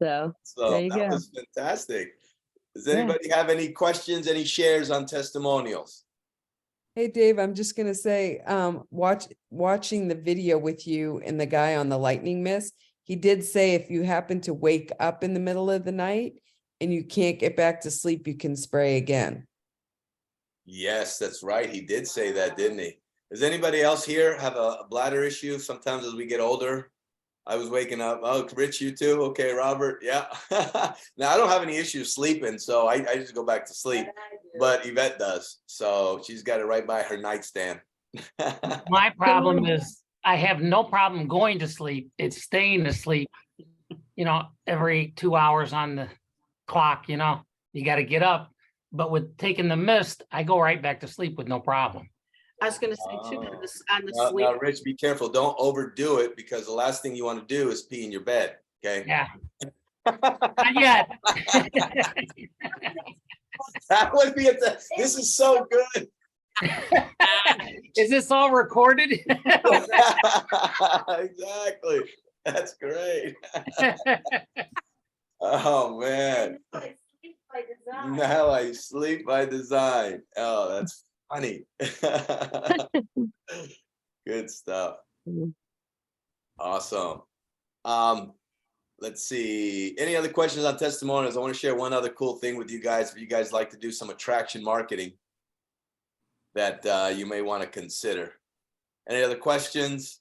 So there you that go. was fantastic. Does anybody have any questions, any shares on testimonials? Hey, Dave, I'm just going to say, watching the video with you and the guy on the lightning mist, he did say if you happen to wake up in the middle of the night and you can't get back to sleep, you can spray again. Yes, that's right. He did say that, didn't he? Does anybody else here have a bladder issue? Sometimes as we get older, I was waking up. Oh, Rich, you too? Okay, Robert. Yeah. Now I don't have any issues sleeping, so I just go back to sleep. But Yvette does. So she's got it right by her nightstand. My problem is I have no problem going to sleep. It's staying asleep, every 2 hours on the clock, you got to get up. But with taking the mist, I go right back to sleep with no problem. I was gonna say too, on the Now, sleep. Rich, be careful. Don't overdo it because the last thing you want to do is pee in your bed. Okay. Yeah. Not yet. That would be this is so good. Is this all recorded? Exactly. That's great. Oh man. Now I sleep by design. Oh, that's funny. Good stuff. Awesome. Let's see. Any other questions on testimonials? I want to share one other cool thing with you guys. If you guys like to do some attraction marketing that you may want to consider. Any other questions?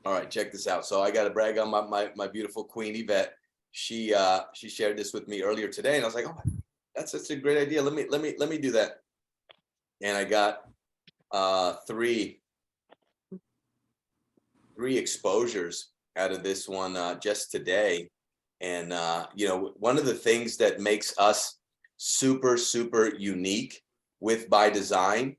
All right, check this out. So I got to brag on my beautiful queen Yvette. She shared this with me earlier today, and I was like, oh, that's a great idea. Let me do that. And I got three exposures out of this one just today. And one of the things that makes us super unique with By Design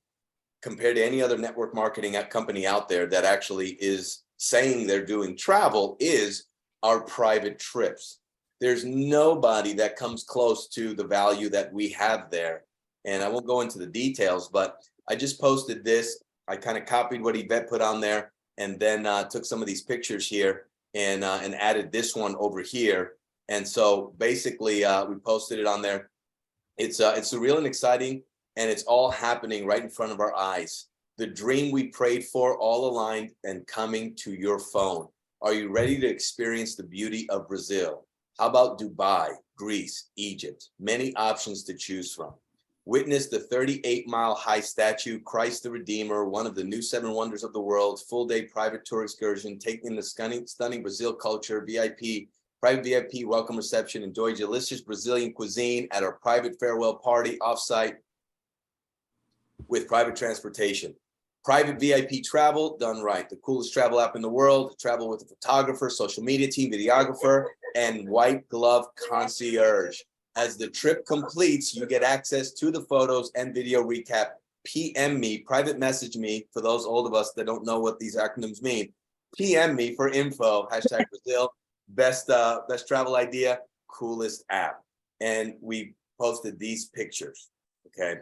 compared to any other network marketing company out there that actually is saying they're doing travel is our private trips. There's nobody that comes close to the value that we have there. And I won't go into the details, but I just posted this. I kind of copied what Yvette put on there and then took some of these pictures here and added this one over here. And so basically we posted it on there. It's surreal and exciting, and it's all happening right in front of our eyes. The dream we prayed for all aligned and coming to your phone. Are you ready to experience the beauty of Brazil? How about Dubai, Greece, Egypt? Many options to choose from. Witness the 38-mile high statue, Christ the Redeemer, one of the new 7 wonders of the world, full-day private tour excursion, taking the stunning Brazil culture, private VIP welcome reception, enjoy delicious Brazilian cuisine at our private farewell party offsite with private transportation. Private VIP travel done right. The coolest travel app in the world. Travel with a photographer, social media team, videographer, and white glove concierge. As the trip completes, you get access to the photos and video recap. PM me, private message me, for those old of us that don't know what these acronyms mean. PM me for info, hashtag Brazil, best travel idea, coolest app. And we posted these pictures, okay?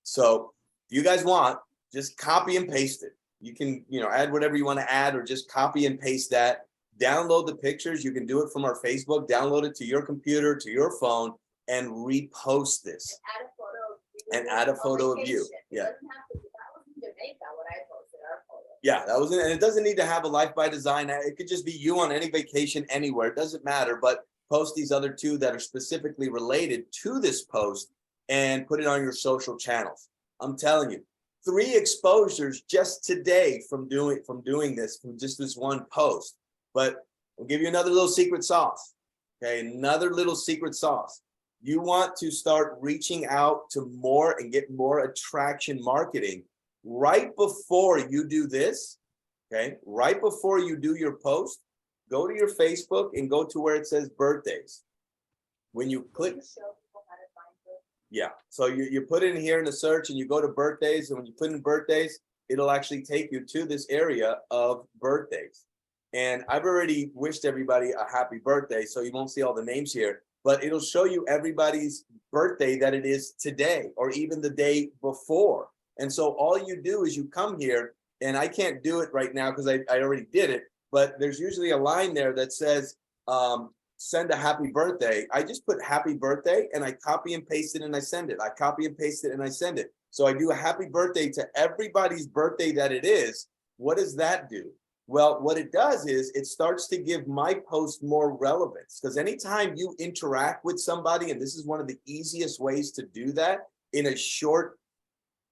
So if you guys want, just copy and paste it. You can, add whatever you want to add or just copy and paste that. Download the pictures. You can do it from our Facebook. Download it to your computer, to your phone, and repost this. Add a photo of you. Yeah. Yeah, that was it. And it doesn't need to have a Life by Design. It could just be you on any vacation anywhere. It doesn't matter. But post these other two that are specifically related to this post and put it on your social channels. I'm telling you, 3 exposures just today from doing this, from just this one post. But I'll give you another little secret sauce. Okay, another little secret sauce. You want to start reaching out to more and get more attraction marketing right before you do this. Okay, right before you do your post, go to your Facebook and go to where it says birthdays. When you click, yeah, so you put it in here in the search and you go to birthdays, and when you put in birthdays, it'll actually take you to this area of birthdays. And I've already wished everybody a happy birthday, so you won't see all the names here, but it'll show you everybody's birthday that it is today or even the day before. And so all you do is you come here, and I can't do it right now because I already did it, but there's usually a line there that says, send a happy birthday. I just put happy birthday and I copy and paste it and I send it. I copy and paste it and I send it. So I do a happy birthday to everybody's birthday that it is. What does that do? Well, what it does is it starts to give my post more relevance, because anytime you interact with somebody, and this is one of the easiest ways to do that in a short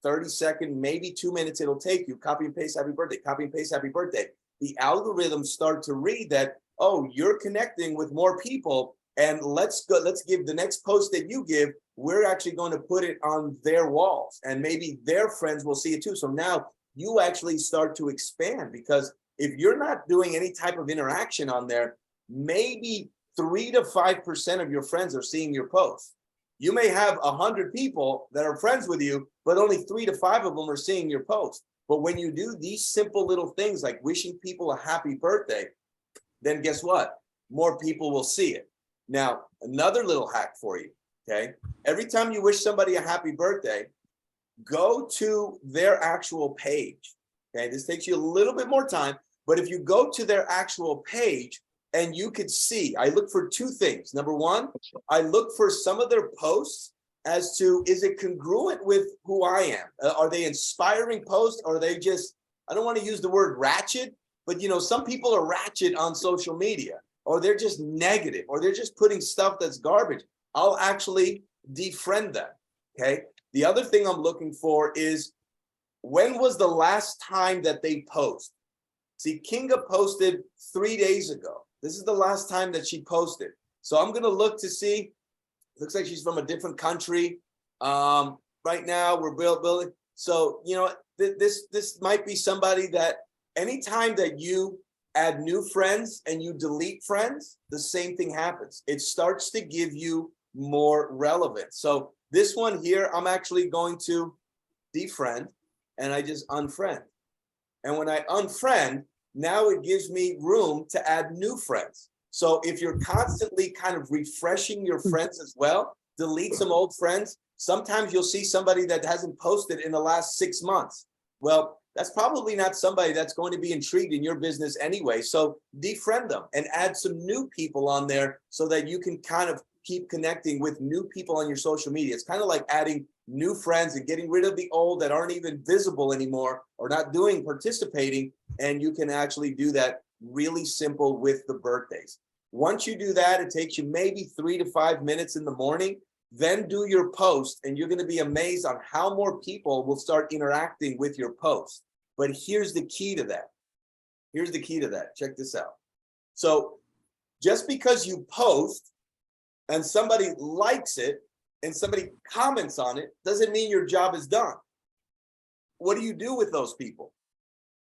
30-second, maybe 2 minutes it'll take you. Copy and paste happy birthday, copy and paste happy birthday. The algorithms start to read that, oh, you're connecting with more people, and let's give the next post that you give, we're actually going to put it on their walls, and maybe their friends will see it too. So now you actually start to expand, because if you're not doing any type of interaction on there, maybe 3 to 5% of your friends are seeing your post. You may have 100 people that are friends with you, but only 3 to 5 of them are seeing your post. But when you do these simple little things like wishing people a happy birthday, then guess what? More people will see it. Now, another little hack for you, okay? Every time you wish somebody a happy birthday, go to their actual page, okay? This takes you a little bit more time, but if you go to their actual page, and you could see, I look for 2 things. Number one, I look for some of their posts as to, is it congruent with who I am? Are they inspiring posts? Or are they just, I don't want to use the word ratchet, but you know, some people are ratchet on social media, or they're just negative, or they're just putting stuff that's garbage. I'll actually defriend them, okay? The other thing I'm looking for is, when was the last time that they post? See, Kinga posted 3 days ago. This is the last time that she posted. So I'm gonna look to see, looks like she's from a different country. Right now we're building. So, you know, this might be somebody that anytime that you add new friends and you delete friends, the same thing happens. It starts to give you more relevance. So this one here, I'm actually going to defriend, and I just unfriend. And when I unfriend, now it gives me room to add new friends. So if you're constantly kind of refreshing your friends as well, delete some old friends. Sometimes you'll see somebody that hasn't posted in the last 6 months. Well, that's probably not somebody that's going to be intrigued in your business anyway. So defriend them and add some new people on there so that you can kind of keep connecting with new people on your social media. It's kind of like adding new friends and getting rid of the old that aren't even visible anymore or not participating. And you can actually do that really simple with the birthdays. Once you do that, it takes you maybe 3 to 5 minutes in the morning. Then do your post, and you're going to be amazed on how more people will start interacting with your post. But here's the key to that. Here's the key to that. Check this out. So just because you post and somebody likes it and somebody comments on it doesn't mean your job is done. What do you do with those people?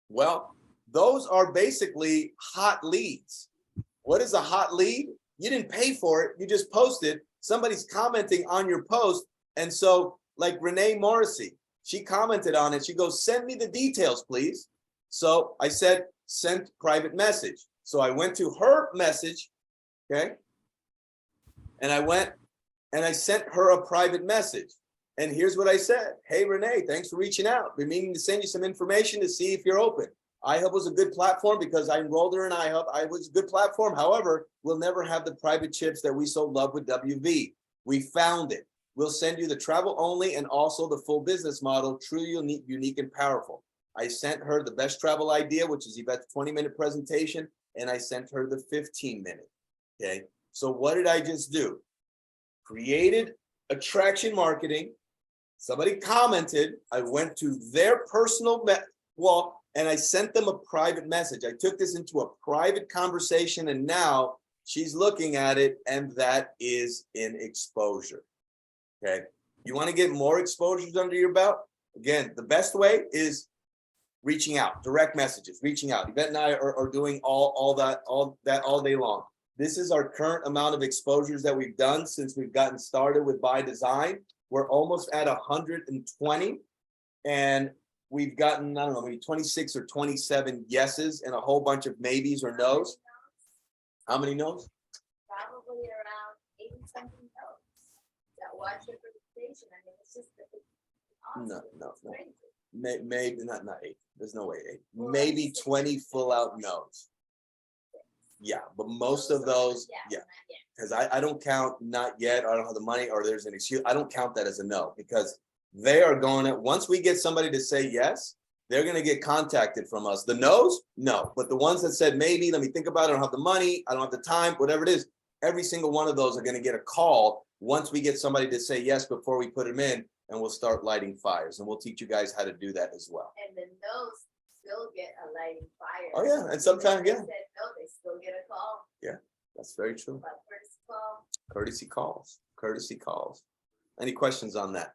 Well, those are basically hot leads. What is a hot lead? You didn't pay for it. You just posted. Somebody's commenting on your post. And so like Renee Morrissey, she commented on it. She goes, send me the details, please. So I said, send private message. So I went to her message, okay? And I went and I sent her a private message. And here's what I said. Hey, Renee, thanks for reaching out. Been meaning to send you some information to see if you're open. iHub was a good platform because I enrolled her in iHub. I was a good platform. However, we'll never have the private chips that we so love with WV. We found it. We'll send you the travel only and also the full business model, truly unique and powerful. I sent her the best travel idea, which is Yvette's 20-minute presentation, and I sent her the 15-minute, okay? So what did I just do? Created attraction marketing. Somebody commented. I went to their personal wall, and I sent them a private message. I took this into a private conversation, and now she's looking at it, and that is in exposure. Okay. You want to get more exposures under your belt? Again, the best way is reaching out, direct messages, reaching out. Yvette and I are doing all that all day long. This is our current amount of exposures that we've done since we've gotten started with By Design. We're almost at 120, and we've gotten, I don't know, maybe 26 or 27 yeses and a whole bunch of maybes or nos. How many nos? Probably around 80-something no's that watch your presentation. I mean, it's just awesome. No. Maybe not 8. There's no way 8. Maybe 20 full out no's. Yeah, but most of those, yeah. Because I don't count not yet, I don't have the money, or there's an excuse. I don't count that as a no, because they are going to, once we get somebody to say yes, they're going to get contacted from us. The no's, no. But the ones that said maybe, let me think about it, I don't have the money, I don't have the time, whatever it is, every single one of those are going to get a call once we get somebody to say yes before we put them in, and we'll start lighting fires, and we'll teach you guys how to do that as well. And then those still get a lighting fire. Oh, yeah, and sometimes, They yeah. said no, they still get a call. That's very true. But first call. Courtesy calls, courtesy calls. Any questions on that?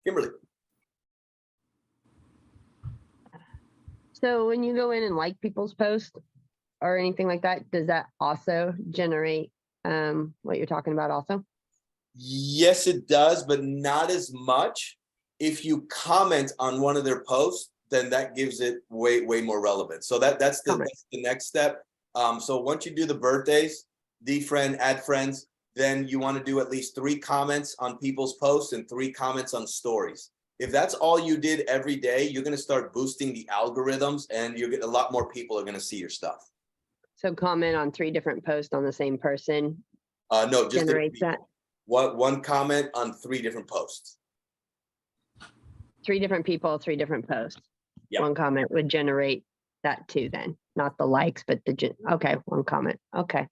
Kimberly? So when you go in and like people's posts or anything like that, does that also generate what you're talking about also? Yes, it does, but not as much. If you comment on one of their posts, then that gives it way more relevant. So that's the next step. So once you do the birthdays, defriend, add friends, then you want to do at least 3 comments on people's posts and 3 comments on stories. If that's all you did every day, you're going to start boosting the algorithms, and you're getting a lot more people are going to see your stuff. So comment on 3 different posts on the same person. No, just generates that. One comment on 3 different posts. 3 different people, 3 different posts. Yep. One comment would generate that too, then not the likes, but okay, one comment. Okay,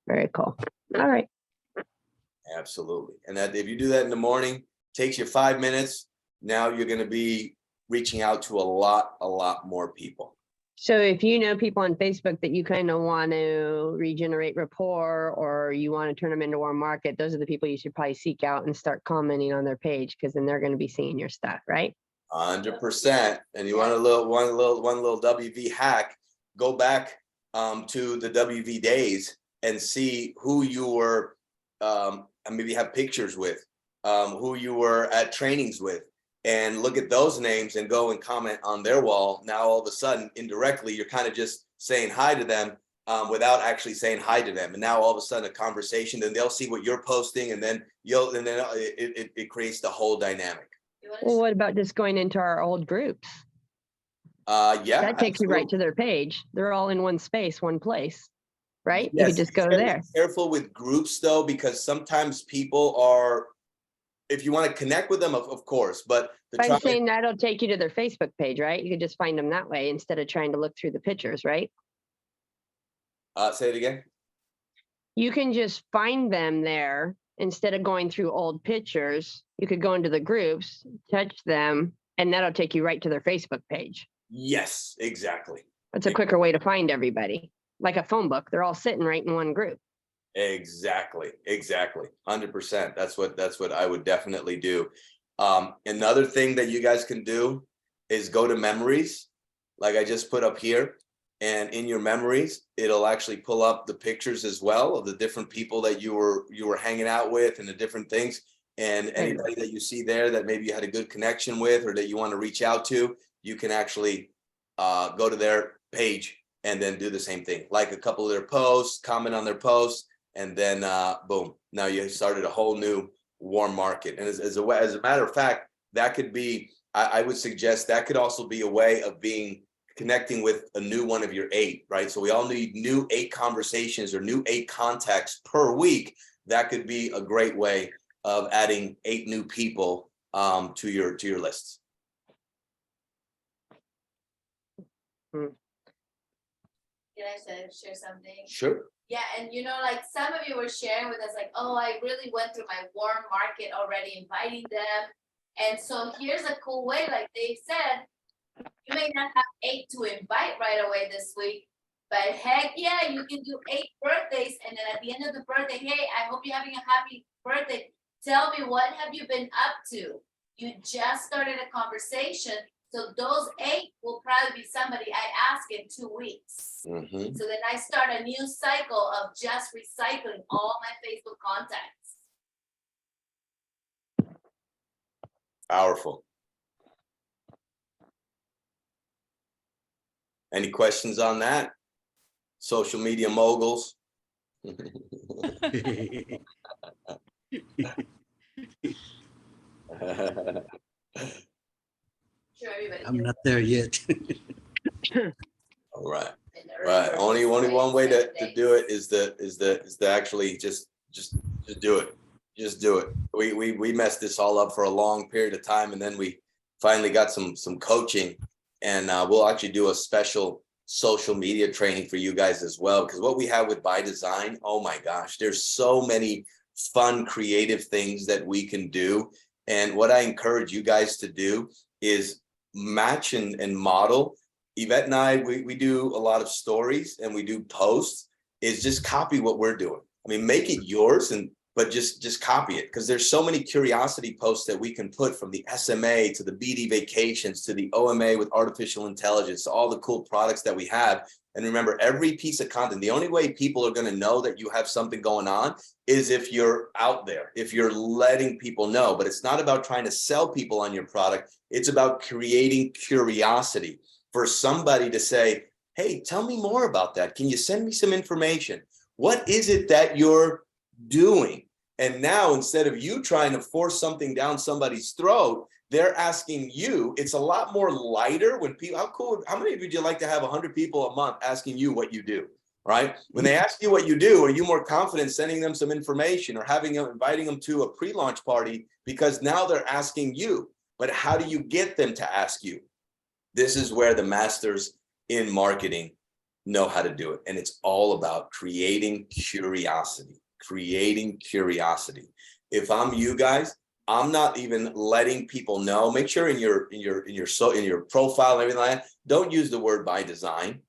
very cool. All right. Absolutely. And that if you do that in the morning, takes you 5 minutes. Now you're going to be reaching out to a lot more people. So if you know people on Facebook that you kind of want to regenerate rapport, or you want to turn them into warm market, those are the people you should probably seek out and start commenting on their page, because then they're going to be seeing your stuff, right? 100%. And you want one little WV hack, go back to the WV days and see who you were, and maybe have pictures with, who you were at trainings with, and look at those names and go and comment on their wall. Now, all of a sudden, indirectly, you're kind of just saying hi to them without actually saying hi to them. And now all of a sudden a conversation, then they'll see what you're posting, and then it creates the whole dynamic. Well, what about just going into our old groups? Yeah. That takes you right to their page. They're all in one space, one place, right? Yes, You could just go there. Careful with groups though, because sometimes people are, if you want to connect with them, of course, but I'm saying that'll take you to their Facebook page, right? You could just find them that way instead of trying to look through the pictures, right? Say it again. You can just find them there instead of going through old pictures. You could go into the groups, touch them, and that'll take you right to their Facebook page. Yes, exactly. It's a quicker way to find everybody, like a phone book. They're all sitting right in one group. Exactly. 100%. That's what I would definitely do. Another thing that you guys can do is go to memories, like I just put up here, and in your memories, it'll actually pull up the pictures as well of the different people that you were hanging out with and the different things. And anybody that you see there that maybe you had a good connection with or that you want to reach out to, you can actually go to their page and then do the same thing. Like a couple of their posts, comment on their posts, and then boom, now you started a whole new warm market. And as a matter of fact, that could be, I would suggest that could also be a way of connecting with a new one of your 8, right? So we all need new 8 conversations or new 8 contacts per week. That could be a great way of adding 8 new people to your lists. Can I share something? Sure. Yeah, and like some of you were sharing with us, like, oh, I really went through my warm market already, inviting them. And so here's a cool way, like Dave said, you may not have 8 to invite right away this week, but heck yeah, you can do 8 birthdays. And then at the end of the birthday, hey, I hope you're having a happy birthday. Tell me, what have you been up to? You just started a conversation. So those 8 will probably be somebody I ask in 2 weeks. Mm-hmm. So then I start a new cycle of just recycling all my Facebook contacts. Powerful. Any questions on that? Social media moguls. Sure, I'm not there yet. All right. Right. Only one way to do it is to actually just do it. Just do it. We messed this all up for a long period of time, and then we finally got some coaching, and we'll actually do a special social media training for you guys as well, because what we have with By Design, oh my gosh, there's so many fun, creative things that we can do. And what I encourage you guys to do is match and model. Yvette and I, we do a lot of stories and we do posts, is just copy what we're doing. I mean, make it yours, but just copy it, because there's so many curiosity posts that we can put, from the SMA to the BD vacations to the OMA with artificial intelligence, to all the cool products that we have. And remember, every piece of content, the only way people are going to know that you have something going on is if you're out there, if you're letting people know. But it's not about trying to sell people on your product. It's about creating curiosity for somebody to say, hey, tell me more about that. Can you send me some information? What is it that you're doing? And now, instead of you trying to force something down somebody's throat, they're asking you. It's a lot more lighter when people, how many of you would you like to have 100 people a month asking you what you do, right? When they ask you what you do, are you more confident sending them some information or inviting them to a pre-launch party, because now they're asking you? But how do you get them to ask you? This is where the masters in marketing know how to do it. And it's all about creating curiosity. If I'm you guys, I'm not even letting people know. Make sure in your profile and everything like that, don't use the word by design,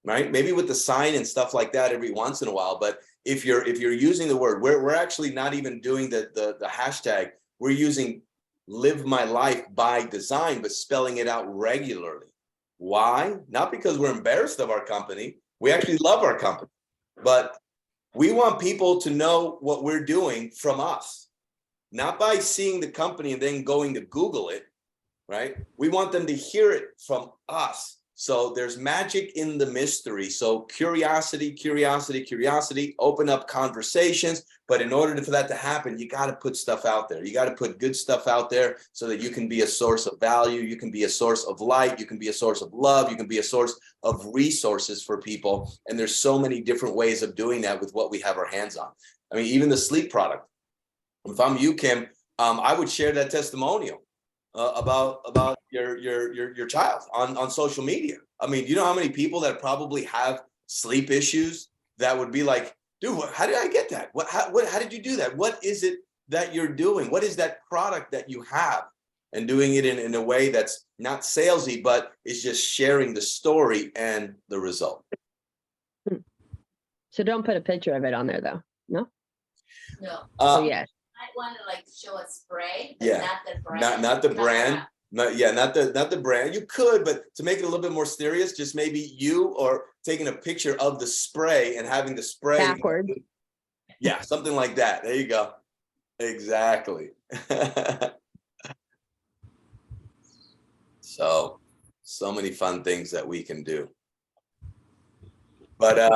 right? Maybe with the sign and stuff like that every once in a while. But if you're using the word, we're actually not even doing the hashtag. We're using live my life by design, but spelling it out regularly. Why? Not because we're embarrassed of our company. We actually love our company, but we want people to know what we're doing from us, not by seeing the company and then going to Google it, right? We want them to hear it from us. So there's magic in the mystery. So curiosity, open up conversations. But in order for that to happen, you got to put stuff out there. You got to put good stuff out there so that you can be a source of value. You can be a source of light. You can be a source of love. You can be a source of resources for people. And there's so many different ways of doing that with what we have our hands on. I mean, even the sleep product. If I'm you, Kim, I would share that testimonial about your child on social media. I mean, you know how many people that probably have sleep issues that would be like, dude, how did I get that? How did you do that? What is it that you're doing? What is that product that you have? And doing it in a way that's not salesy, but is just sharing the story and the result. So don't put a picture of it on there though. No? No. Oh yeah. I want to like show a spray, but Yeah. not the brand. Not the brand. Not the brand. You could, but to make it a little bit more serious, just maybe you or taking a picture of the spray and having the spray Backward. Yeah, something like that. There you go. Exactly. So many fun things that we can do. But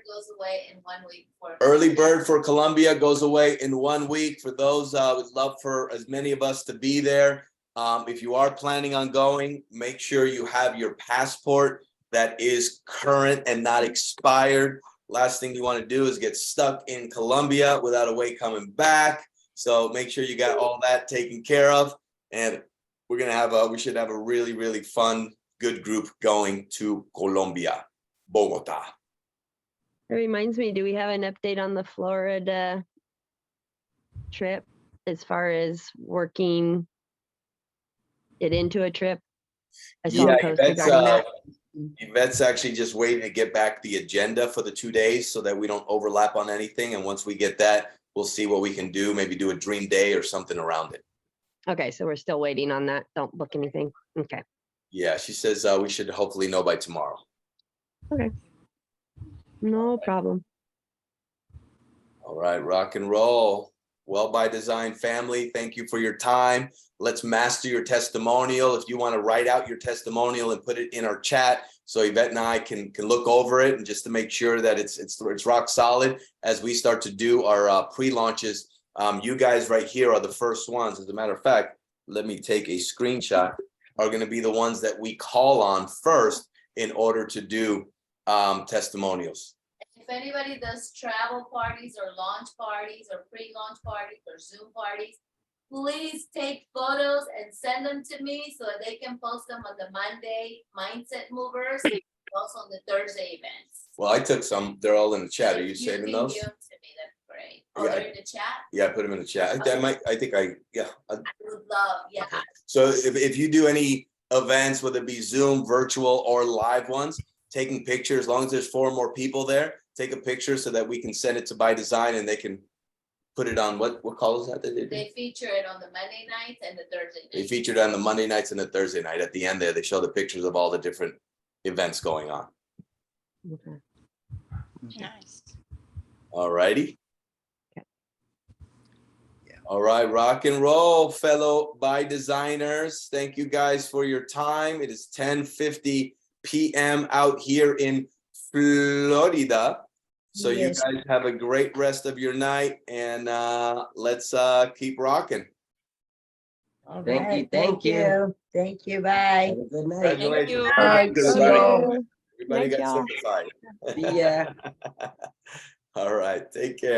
Goes away in 1 week. early bird for Colombia goes away in 1 week. For those, would love for as many of us to be there. If you are planning on going, make sure you have your passport that is current and not expired. Last thing you want to do is get stuck in Colombia without a way coming back. So make sure you got all that taken care of. And we're gonna have we should have a really, really fun, good group going to Colombia, Bogota. It reminds me, do we have an update on the Florida trip as far as working it into a trip? I saw a post regarding that. Yvette's actually just waiting to get back the agenda for the 2 days so that we don't overlap on anything. And once we get that, we'll see what we can do. Maybe do a dream day or something around it. Okay, so we're still waiting on that. Don't book anything. Okay. Yeah, she says we should hopefully know by tomorrow. Okay. No problem. All right, rock and roll. Well by Design family, thank you for your time. Let's master your testimonial. If you want to write out your testimonial and put it in our chat so Yvette and I can look over it, and just to make sure that it's rock solid as we start to do our pre-launches. You guys right here are the first ones. As a matter of fact, let me take a screenshot. Are going to be the ones that we call on first in order to do testimonials. If anybody does travel parties or launch parties or pre-launch parties or Zoom parties, please take photos and send them to me so that they can post them on the Monday Mindset Movers, also on the Thursday events. Well, I took some. They're all in the chat. Are you If saving can those? give them to me, that's great. Oh, Yeah. they're in the chat? Yeah, put them in the chat. I think I Would love, yeah. So if you do any events, whether it be Zoom, virtual, or live ones, taking pictures, as long as there's 4 more people there, take a picture so that we can send it to By Design and they can put it on what call is that they do? They feature it on the Monday nights and the Thursday They nights. featured on the Monday nights and the Thursday night. At the end there, they show the pictures of all the different events going on. Okay. Nice. All righty. All right, rock and roll, fellow By Designers. Thank you guys for your time. It is 10:50 p.m. out here in Florida. So Yes. you guys have a great rest of your night, and let's keep rocking. All Thank you, right, thank you. Thank you, bye. Have a good night. Congratulations. you. Everybody Bye. good, See everybody. y'all. Everybody Night, got y'all. simplified. See ya. All right, take care.